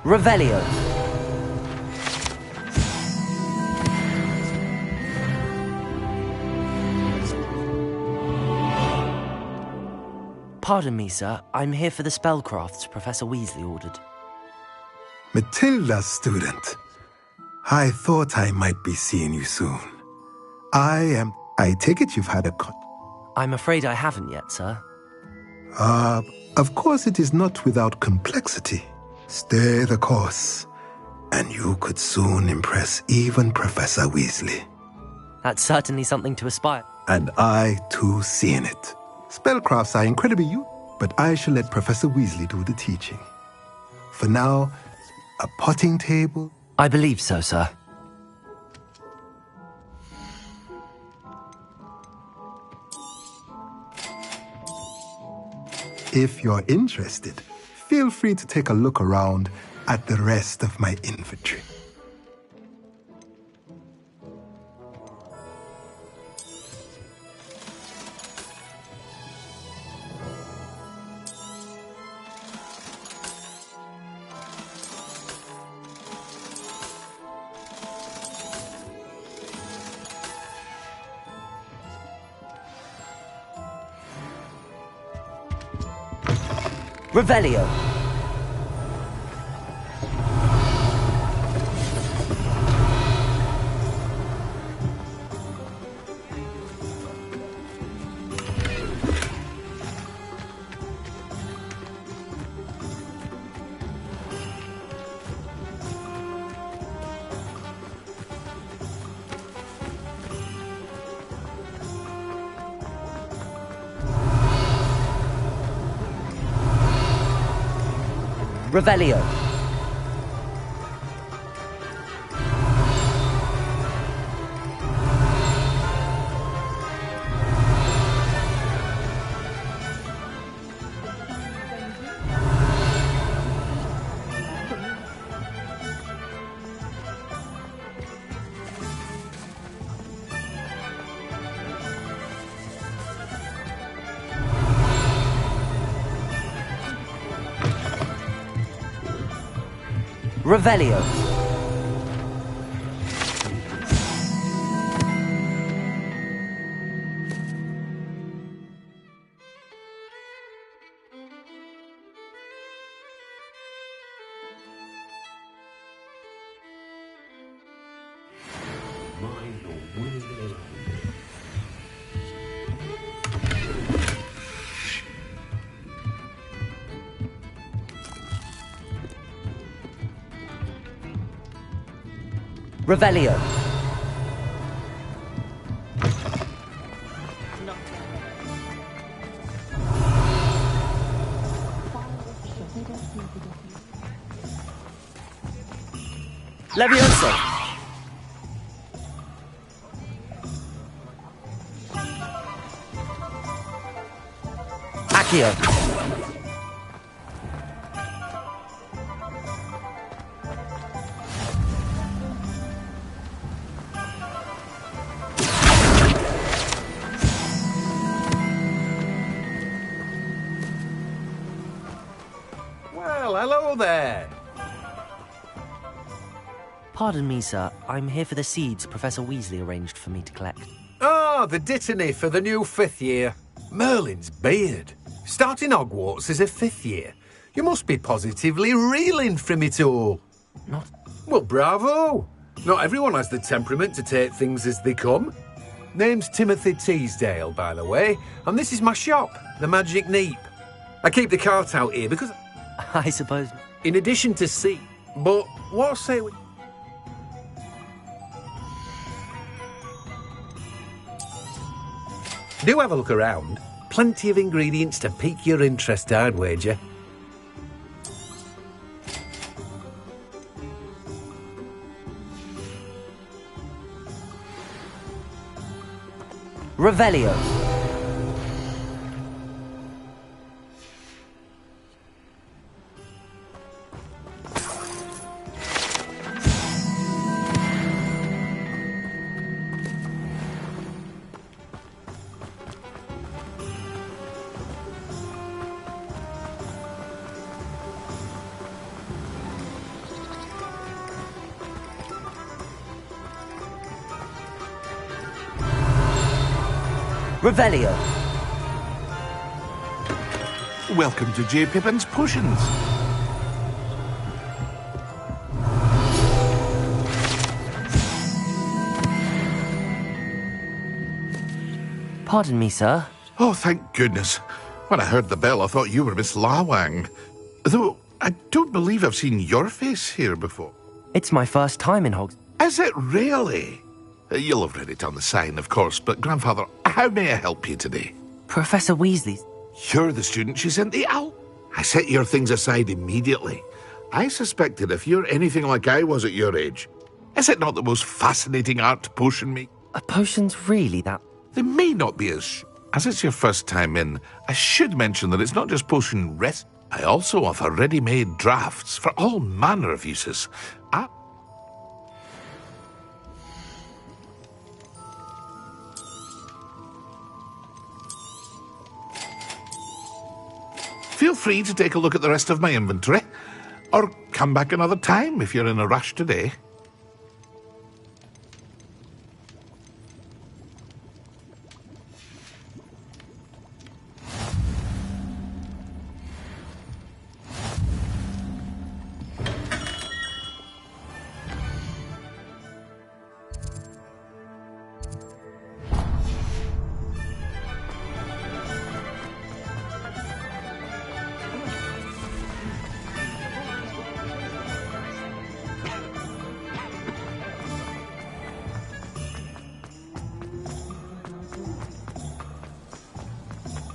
Revelio. Pardon me, sir. I'm here for the spellcrafts Professor Weasley ordered. Matilda's student. I thought I might be seeing you soon. I take it you've had a I'm afraid I haven't yet, sir. Of course it is not without complexity. Stay the course, and you could soon impress even Professor Weasley. That's certainly something to aspire. And I, too, see in it. Spellcrafts are incredibly useful, but I shall let Professor Weasley do the teaching. For now, a potting table... I believe so, sir. If you're interested, feel free to take a look around at the rest of my inventory. Revelio. Revelio. Revelio. Revelio. Levioso. Accio. Well, hello there. Pardon me, sir. I'm here for the seeds Professor Weasley arranged for me to collect. Ah, the dittany for the new 5th year. Merlin's beard. Starting Hogwarts as a 5th year. You must be positively reeling from it all. Not... Well, bravo. Not everyone has the temperament to take things as they come. Name's Timothy Teasdale, by the way, and this is my shop, the Magic Neep. I keep the cart out here because... I suppose... In addition to sea, but what say we... Do have a look around. Plenty of ingredients to pique your interest, I'd wager. Revelio. Revelio. Welcome to J. Pippin's Potions. Pardon me, sir. Oh, thank goodness. When I heard the bell, I thought you were Miss Lawang. Though, I don't believe I've seen your face here before. It's my first time in Hogs... Is it really? You'll have read it on the sign, of course, but Grandfather, how may I help you today? Professor Weasley's... You're the student she sent the owl. I set your things aside immediately. I suspected if you're anything like I was at your age. Is it not the most fascinating art potion make? Are potions really that... They may not be as it's your first time in, I should mention that it's not just potion rest. I also offer ready-made drafts for all manner of uses. Feel free to take a look at the rest of my inventory, or come back another time if you're in a rush today.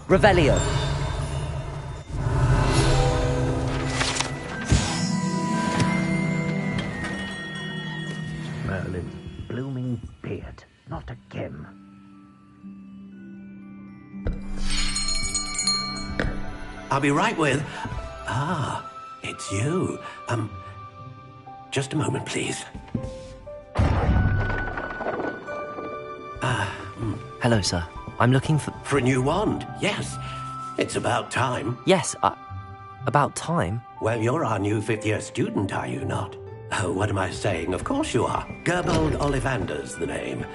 Revelio. I'll be right with... Ah, it's you. Just a moment, please. Hello, sir. I'm looking for... For a new wand, yes. It's about time. Yes, about time? Well, you're our new fifth-year student, are you not? Oh, what am I saying? Of course you are. Gerbold Ollivander's the name.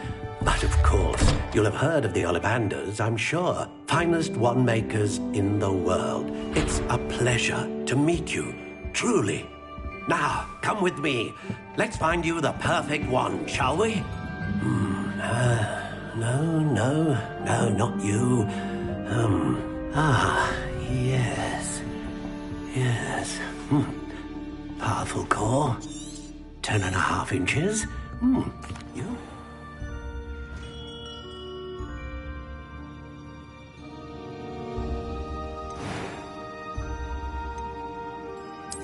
But of course, you'll have heard of the Ollivanders, I'm sure. Finest wand makers in the world. It's a pleasure to meet you, truly. Now, come with me. Let's find you the perfect wand, shall we? No, not you. Yes. Powerful core. 10.5 inches. You?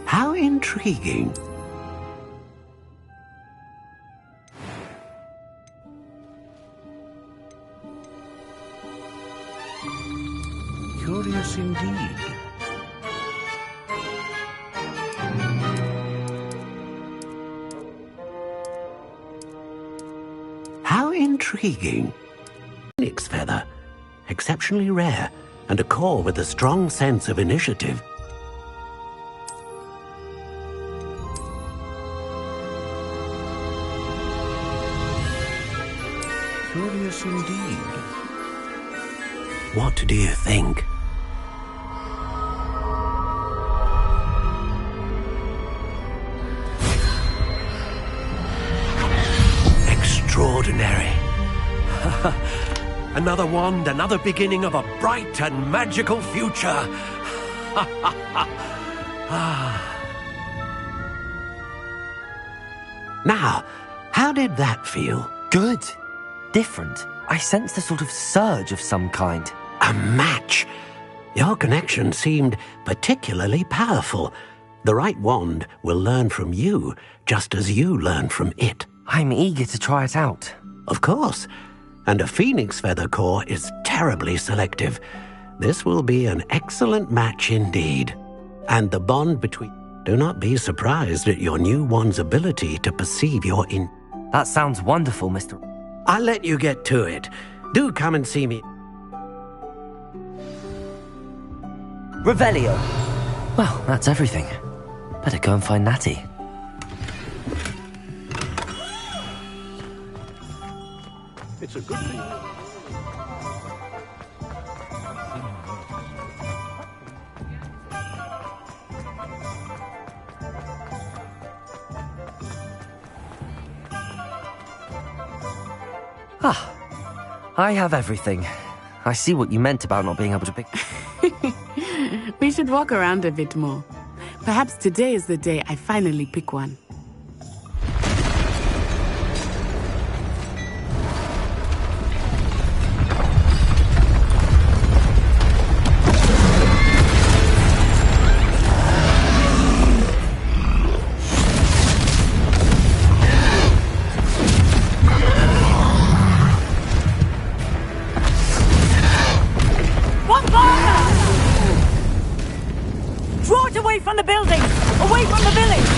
How intriguing. Curious indeed. How intriguing. Phoenix feather. Exceptionally rare, and a core with a strong sense of initiative. Curious indeed. What do you think? Extraordinary. Another wand, another beginning of a bright and magical future. Now, how did that feel? Good. Different. I sensed a sort of surge of some kind. A match. Your connection seemed particularly powerful. The right wand will learn from you, just as you learn from it. I'm eager to try it out. Of course. And a phoenix feather core is terribly selective. This will be an excellent match indeed. And the bond between... Do not be surprised at your new wand's ability to perceive your in... That sounds wonderful, Mr. I'll let you get to it. Do come and see me. Revelio. Well, that's everything. Better go and find Natty. It's a good thing. I have everything. I see what you meant about not being able to pick... We should walk around a bit more. Perhaps today is the day I finally pick one. From the building! Away from the village!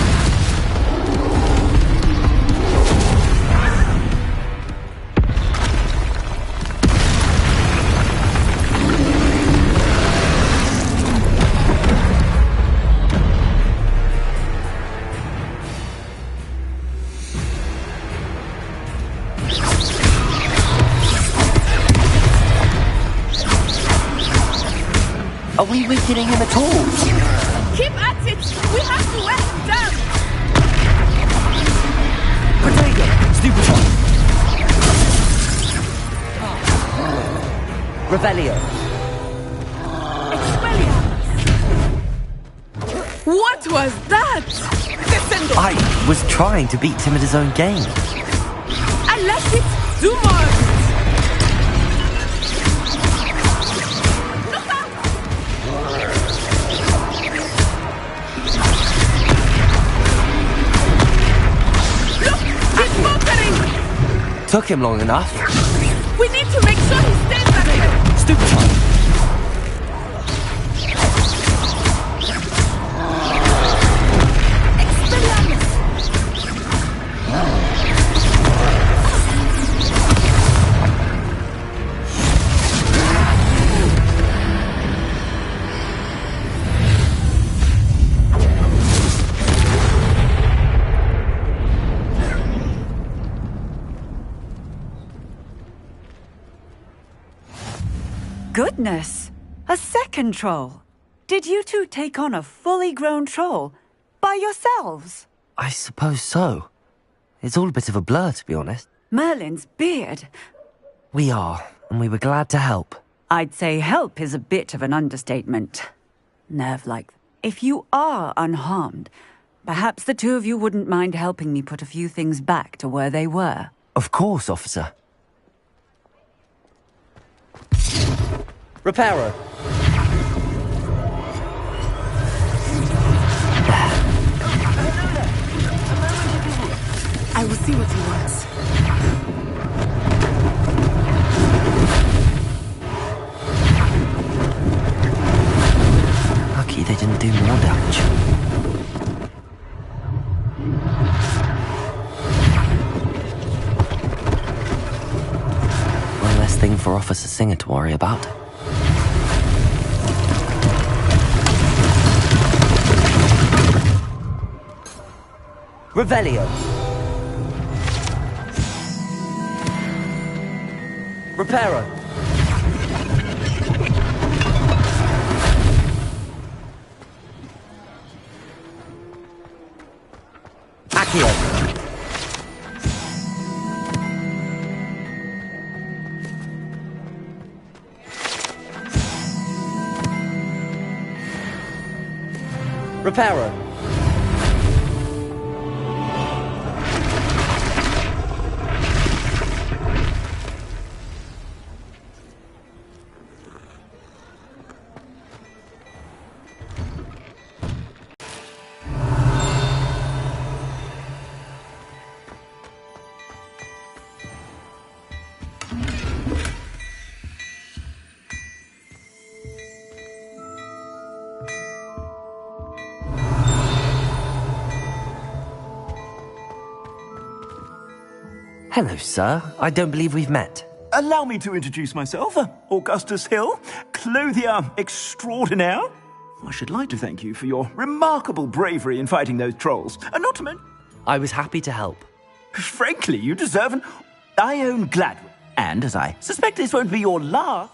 Are we weakening him at all? Keep at it! We have to wear him down! Potato! Stupid one! Revelio. What was that? Descendo! I was trying to beat him at his own game. I like it! Do more! Took him long enough. We need to make sure he stays back there. Stupid one. Goodness! A second troll! Did you two take on a fully grown troll? By yourselves? I suppose so. It's all a bit of a blur, to be honest. Merlin's beard. We are, and we were glad to help. I'd say help is a bit of an understatement. Nerve-like. If you are unharmed, perhaps the two of you wouldn't mind helping me put a few things back to where they were. Of course, officer. Reparo. I will see what he wants. Lucky they didn't do more damage. One less thing for Officer Singer to worry about. Revelio. Reparo. Accio. Reparo. Hello, sir. I don't believe we've met. Allow me to introduce myself. Augustus Hill, clothier extraordinaire. I should like to thank you for your remarkable bravery in fighting those trolls. And not to mention... I was happy to help. Frankly, you deserve an... I own Gladwin. And, as I suspect this won't be your last...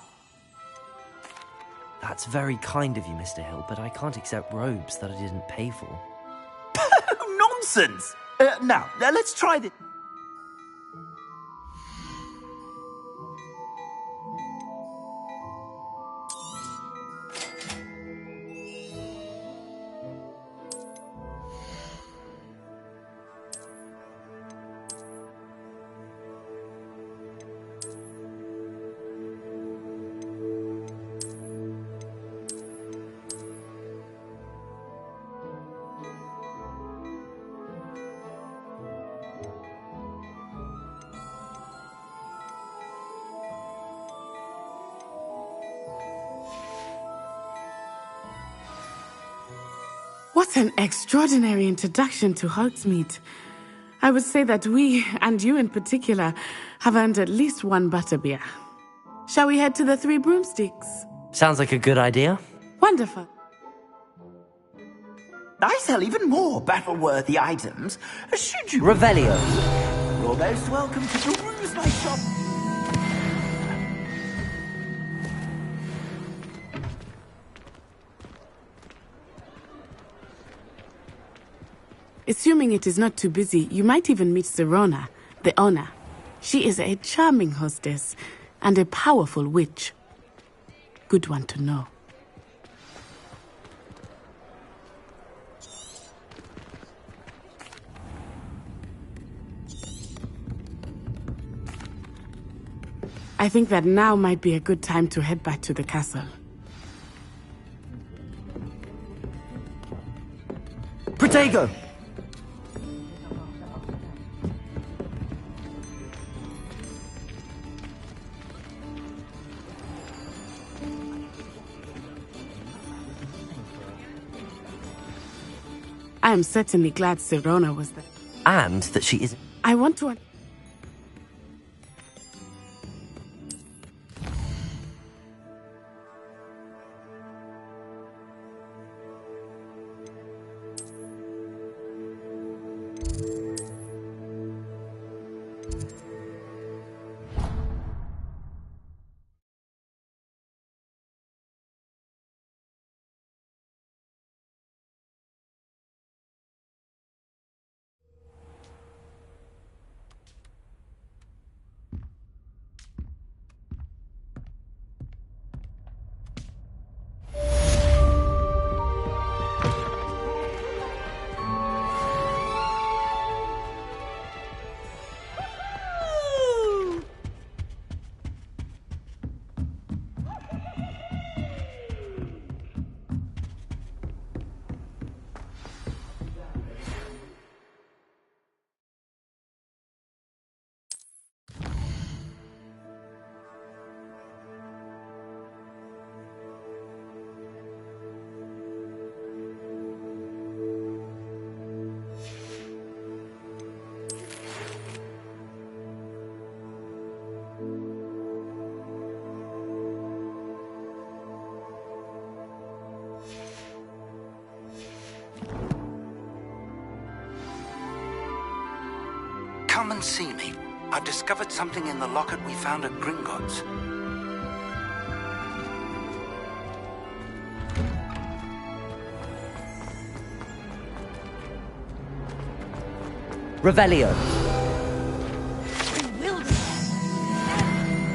That's very kind of you, Mr. Hill, but I can't accept robes that I didn't pay for. Nonsense! Now, let's try this... What an extraordinary introduction to Hogsmeade. I would say that we, and you in particular, have earned at least one butterbeer. Shall we head to the Three Broomsticks? Sounds like a good idea. Wonderful. I sell even more battle-worthy items. Should you... Revelio. You're most welcome to peruse my shop. Assuming it is not too busy, you might even meet Sirona, the owner. She is a charming hostess and a powerful witch. Good one to know. I think that now might be a good time to head back to the castle. Protego! I am certainly glad Sirona was there. And that she is... I want to... Come and see me. I've discovered something in the locket we found at Gringotts. Revelio.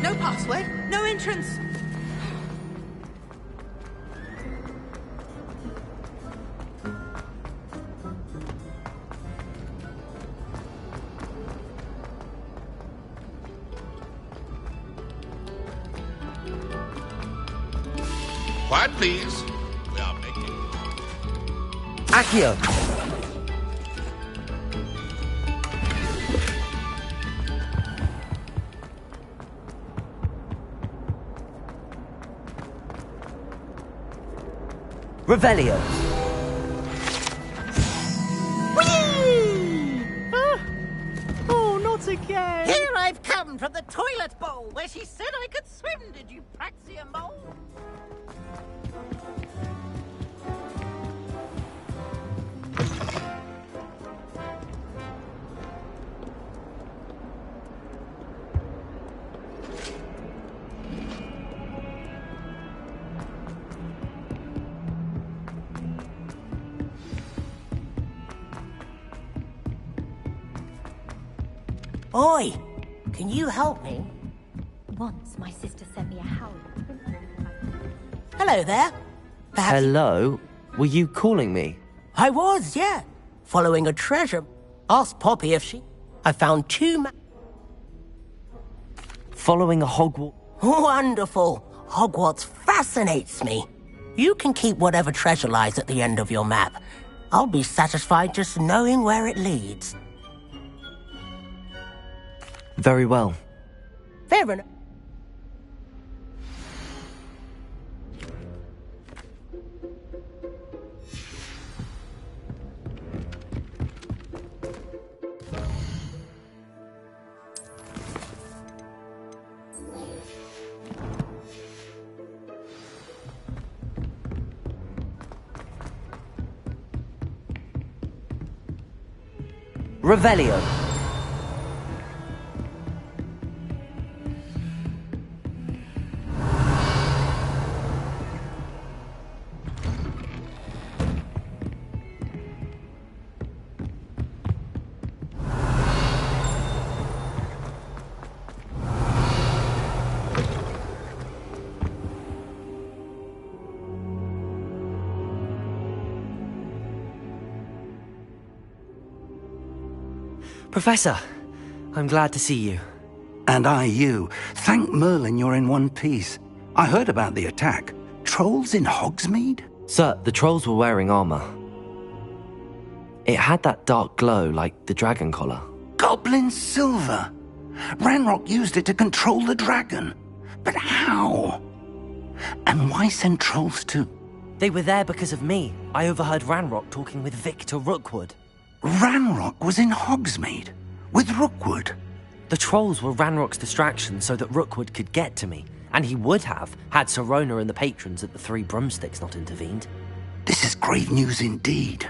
No password, no entrance. Quiet, please. We are making... Accio. Revelio. Whee! Oh, not again. Here I've come from the toilet bowl where she said I could swim, did you Praxia mole? Oi! Can you help me? Once my sister sent me a howl. Hello there. Perhaps Hello? Were you calling me? I was, yeah. Following a treasure. Ask Poppy if she... I found two Following a Hogwarts... Wonderful. Hogwarts fascinates me. You can keep whatever treasure lies at the end of your map. I'll be satisfied just knowing where it leads. Very well. Fair enough. Revelio. Professor, I'm glad to see you. And I you. Thank Merlin you're in one piece. I heard about the attack. Trolls in Hogsmeade? Sir, the trolls were wearing armor. It had that dark glow like the dragon collar. Goblin silver! Ranrock used it to control the dragon. But how? And why send trolls to... They were there because of me. I overheard Ranrock talking with Victor Rookwood. Ranrock was in Hogsmeade? With Rookwood? The trolls were Ranrock's distraction so that Rookwood could get to me. And he would have, had Sirona and the patrons at the Three Broomsticks not intervened. This is grave news indeed.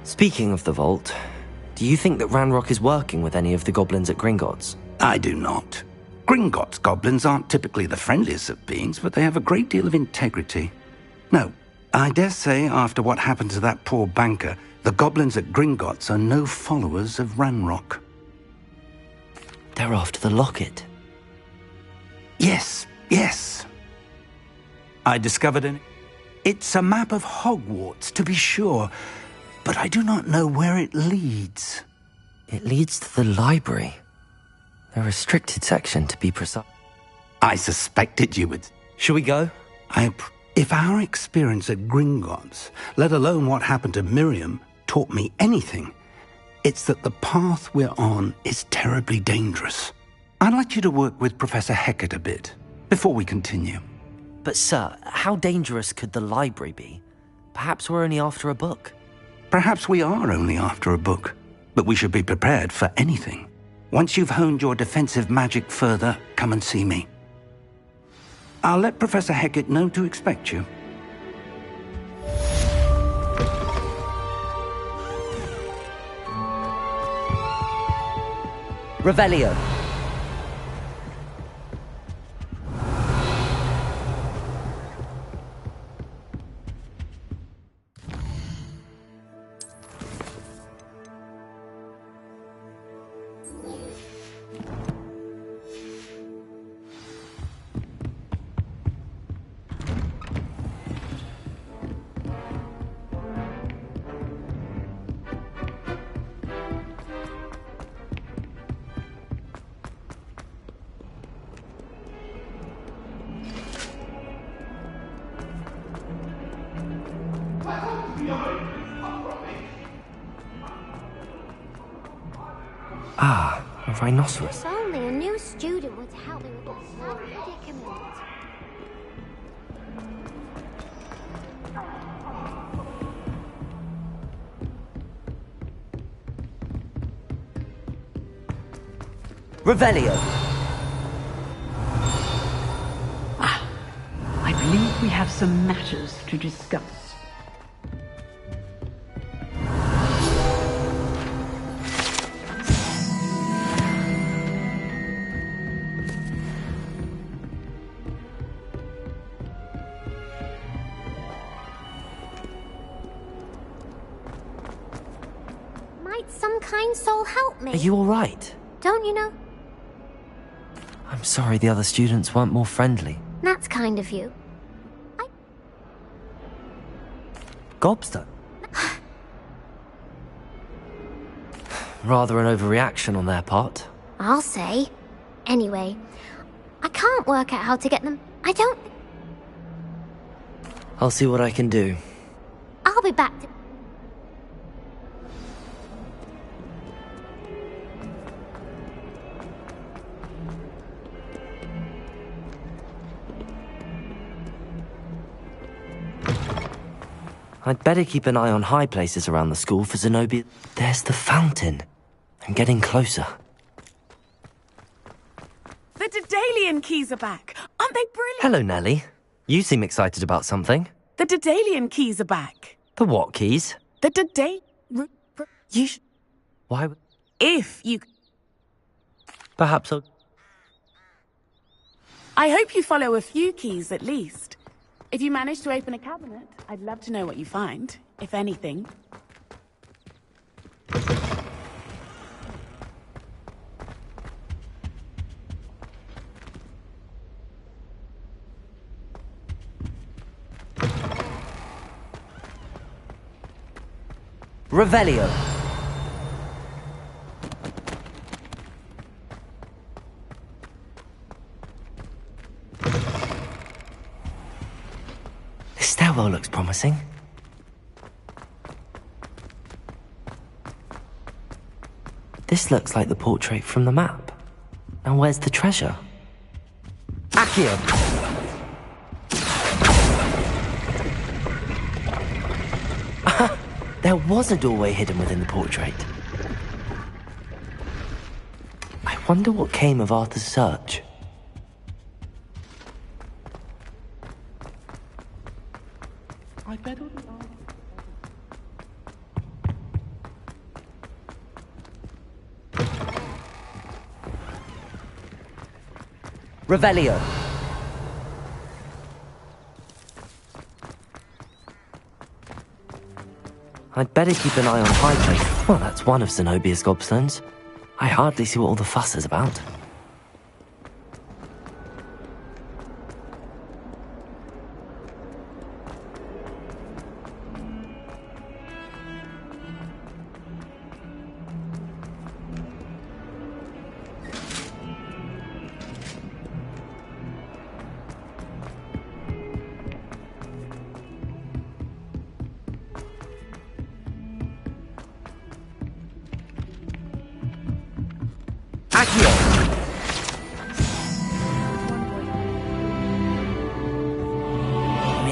Speaking of the vault, do you think that Ranrock is working with any of the goblins at Gringotts? I do not. Gringotts goblins aren't typically the friendliest of beings, but they have a great deal of integrity. No, I dare say after what happened to that poor banker, the goblins at Gringotts are no followers of Ranrock. They're after the locket. Yes, yes. I discovered an... It's a map of Hogwarts, to be sure, but I do not know where it leads. It leads to the library. A restricted section, to be precise. I suspected you would... Shall we go? If our experience at Gringotts, let alone what happened to Miriam, taught me anything, it's that the path we're on is terribly dangerous. I'd like you to work with Professor Hecat a bit, before we continue. But sir, how dangerous could the library be? Perhaps we're only after a book. Perhaps we are only after a book, but we should be prepared for anything. Once you've honed your defensive magic further, come and see me. I'll let Professor Hecat know to expect you. Revelio. Ah, a rhinoceros. If only a new student would help me with that sad predicament. Revelio. I believe we have some matters to discuss. Might some kind soul help me? Are you alright? Don't you know? I'm sorry the other students weren't more friendly. That's kind of you. Gobstone? Rather an overreaction on their part. I'll say. Anyway, I can't work out how to get them. I don't... I'll see what I can do. I'll be back to... I'd better keep an eye on high places around the school for Zenobia. There's the fountain. I'm getting closer. The Daedalian keys are back. Aren't they brilliant? Hello, Nellie. You seem excited about something. The Daedalian keys are back. The what keys? The Daedalian... You Why? If you... Perhaps I'll... I hope you follow a few keys at least. If you manage to open a cabinet, I'd love to know what you find, if anything. Revelio. This stairwell looks promising. This looks like the portrait from the map. Now where's the treasure? Accio! There was a doorway hidden within the portrait. I wonder what came of Arthur's search. I bet Revelio. I'd better keep an eye on high place. Well, that's one of Zenobia's gobstones. I hardly see what all the fuss is about.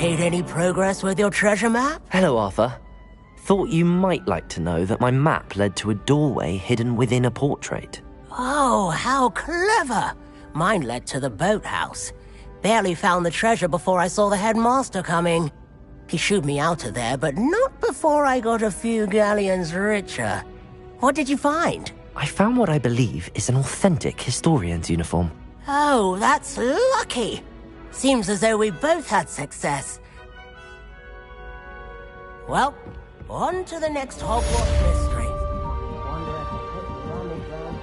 Made any progress with your treasure map? Hello, Arthur. Thought you might like to know that my map led to a doorway hidden within a portrait. Oh, how clever! Mine led to the boathouse. Barely found the treasure before I saw the headmaster coming. He shooed me out of there, but not before I got a few galleons richer. What did you find? I found what I believe is an authentic historian's uniform. Oh, that's lucky. Seems as though we both had success. Well, on to the next Hogwarts mystery. Wonder if I put the damage round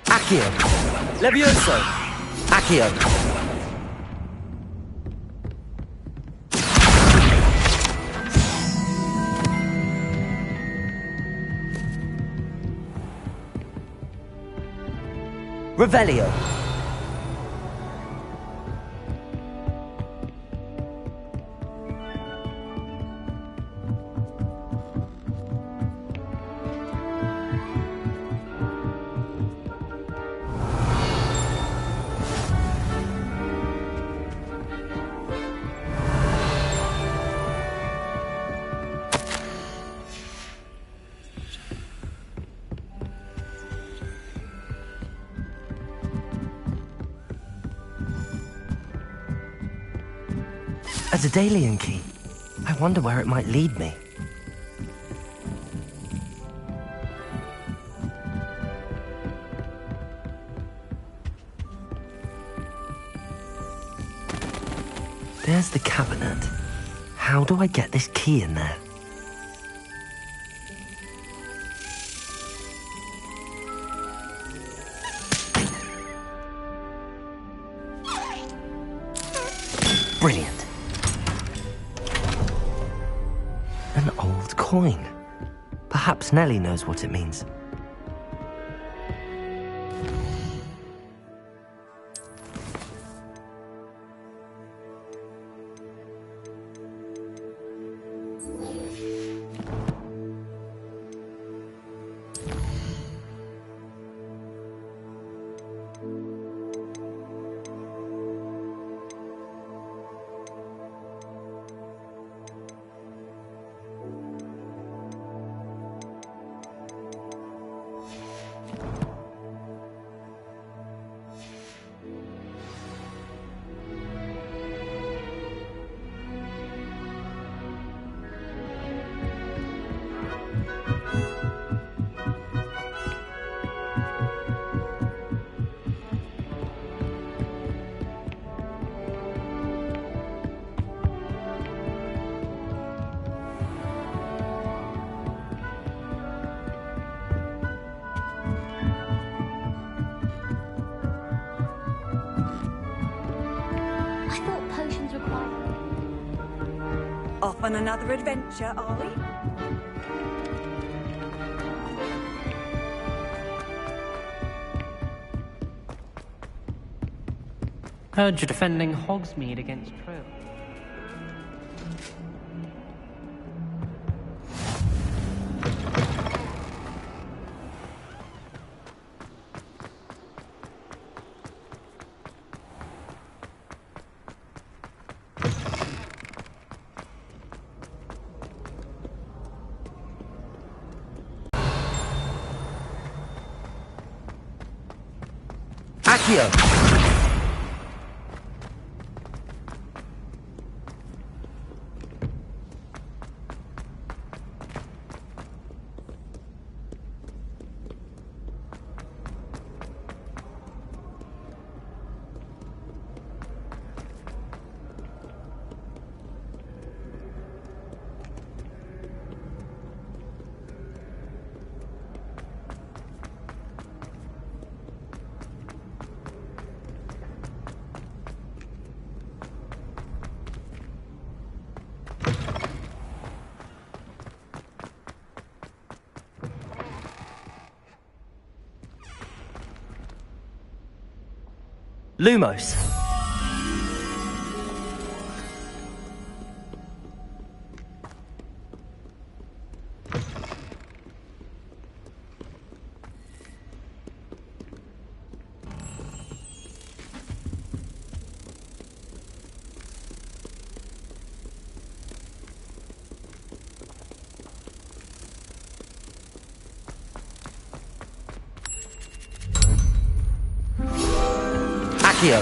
Accio! Levioso! Accio! Revelio! A Daedalian key. I wonder where it might lead me. There's the cabinet. How do I get this key in there? Brilliant. An old coin. Perhaps Nellie knows what it means. Off on another adventure, are we? Heard you're defending Hogsmeade against Trill. Accio! Lumos. Accio.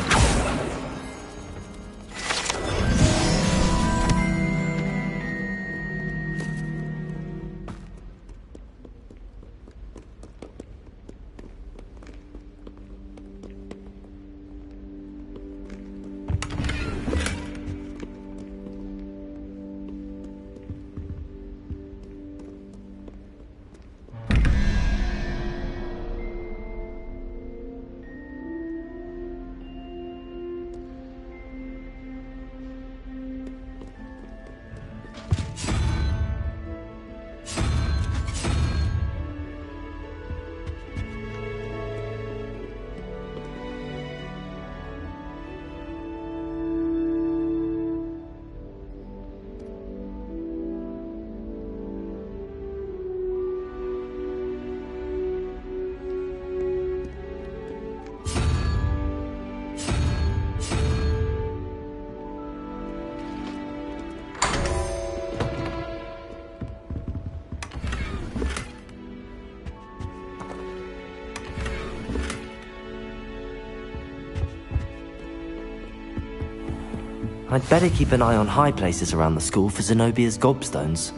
I'd better keep an eye on high places around the school for Zenobia's gobstones.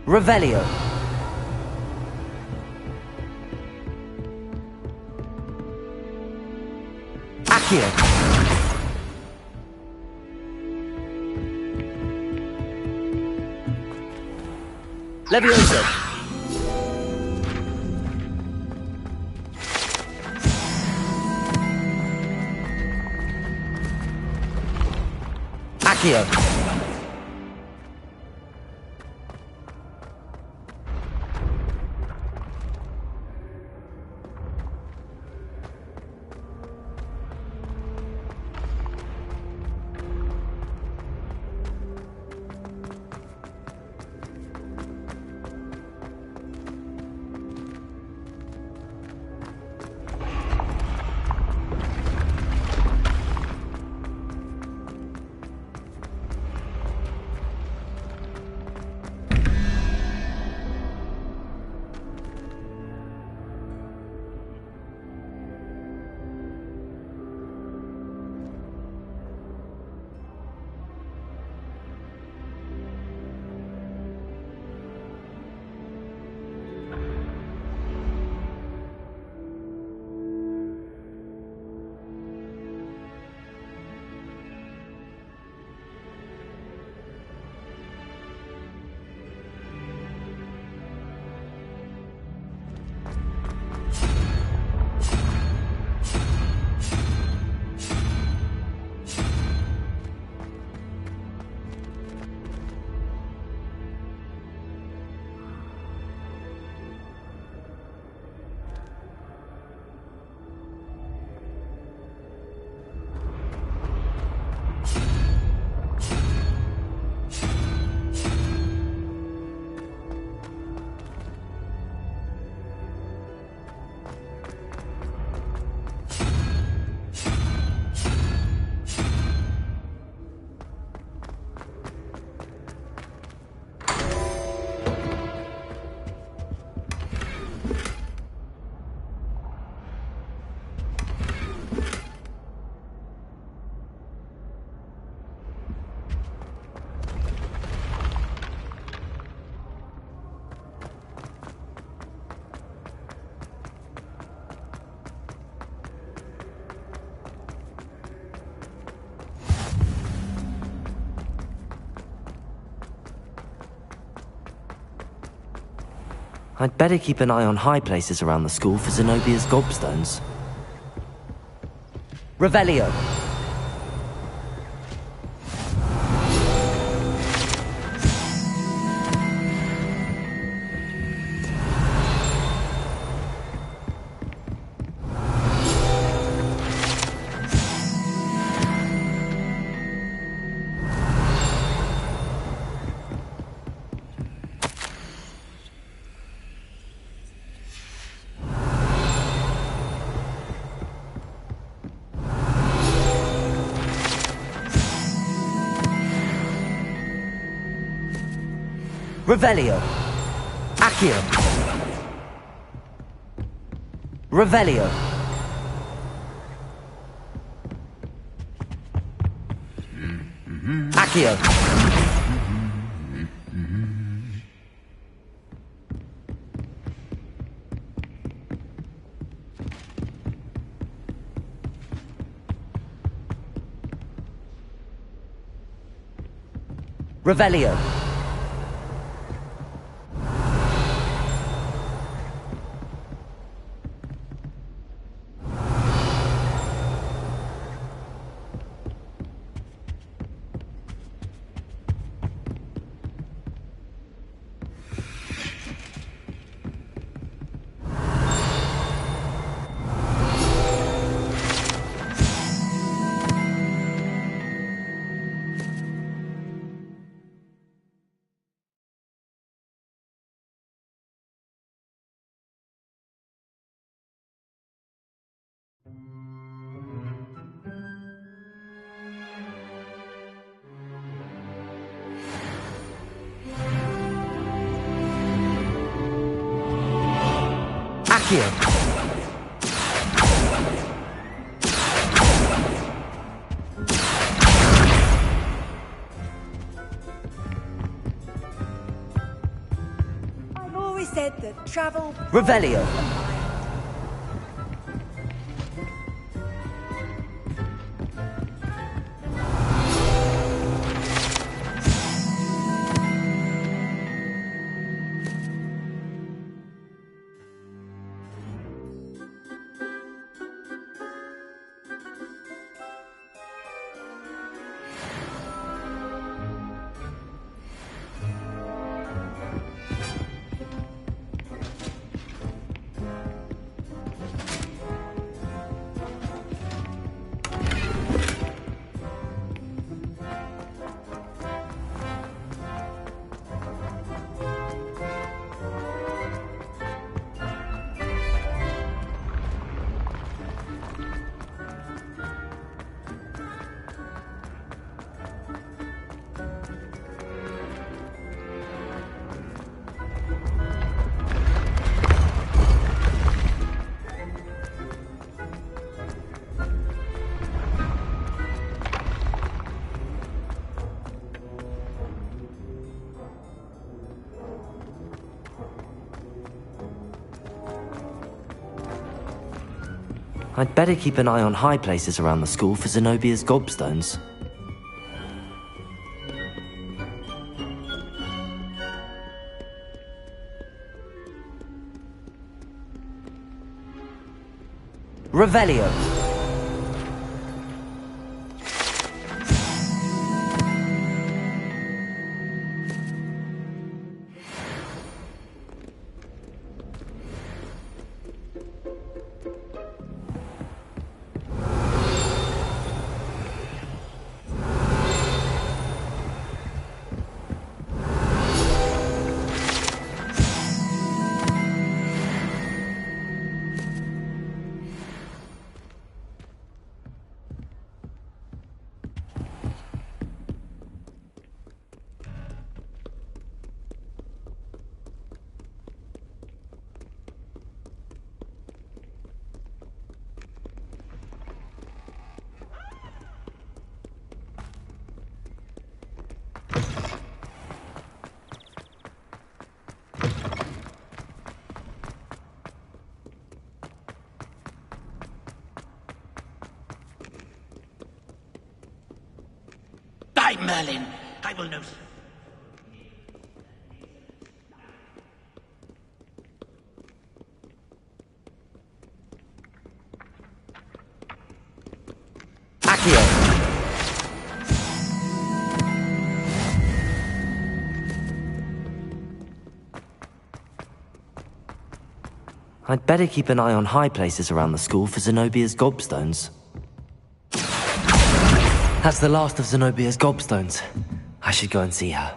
Revelio. Accio. Levioso. Accio. I'd better keep an eye on high places around the school for Zenobia's gobstones. Revelio. Revelio. Accio. Revelio. Accio. Revelio. Accio. always said that travel... Revelio. I'd better keep an eye on high places around the school for Zenobia's gobstones. Revelio. By Merlin, I will know. I'd better keep an eye on high places around the school for Zenobia's gobstones. That's the last of Zenobia's gobstones. I should go and see her.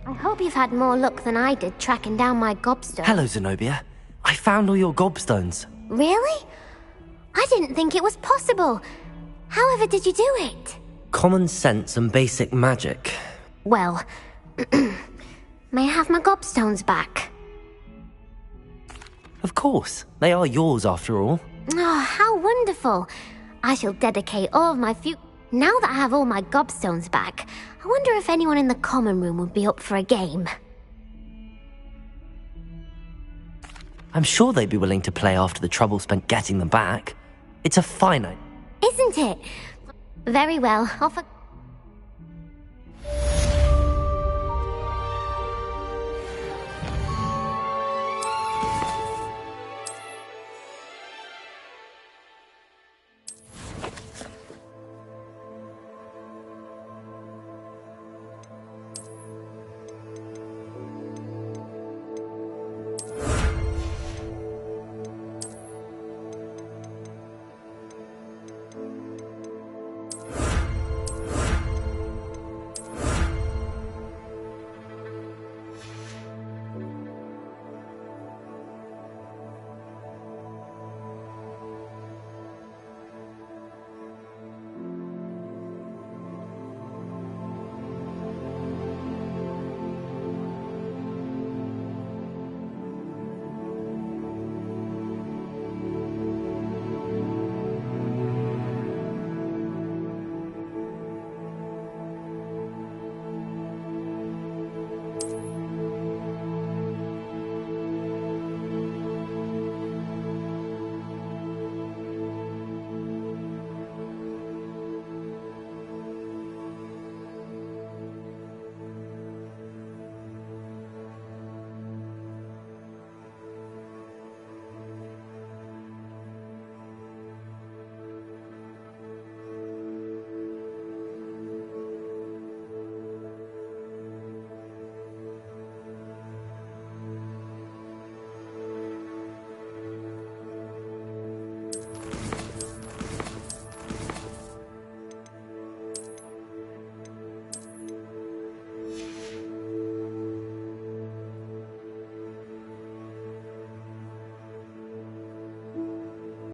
I hope you've had more luck than I did tracking down my gobstone. Hello, Zenobia. I found all your gobstones. Really? I didn't think it was possible. However did you do it? Common sense and basic magic. Well, may I have my gobstones back? Of course. They are yours after all. Oh, how wonderful. I shall dedicate all of my Now that I have all my gobstones back, I wonder if anyone in the common room would be up for a game. I'm sure they'd be willing to play after the trouble spent getting them back. It's a finite. Isn't it? Very well, off a...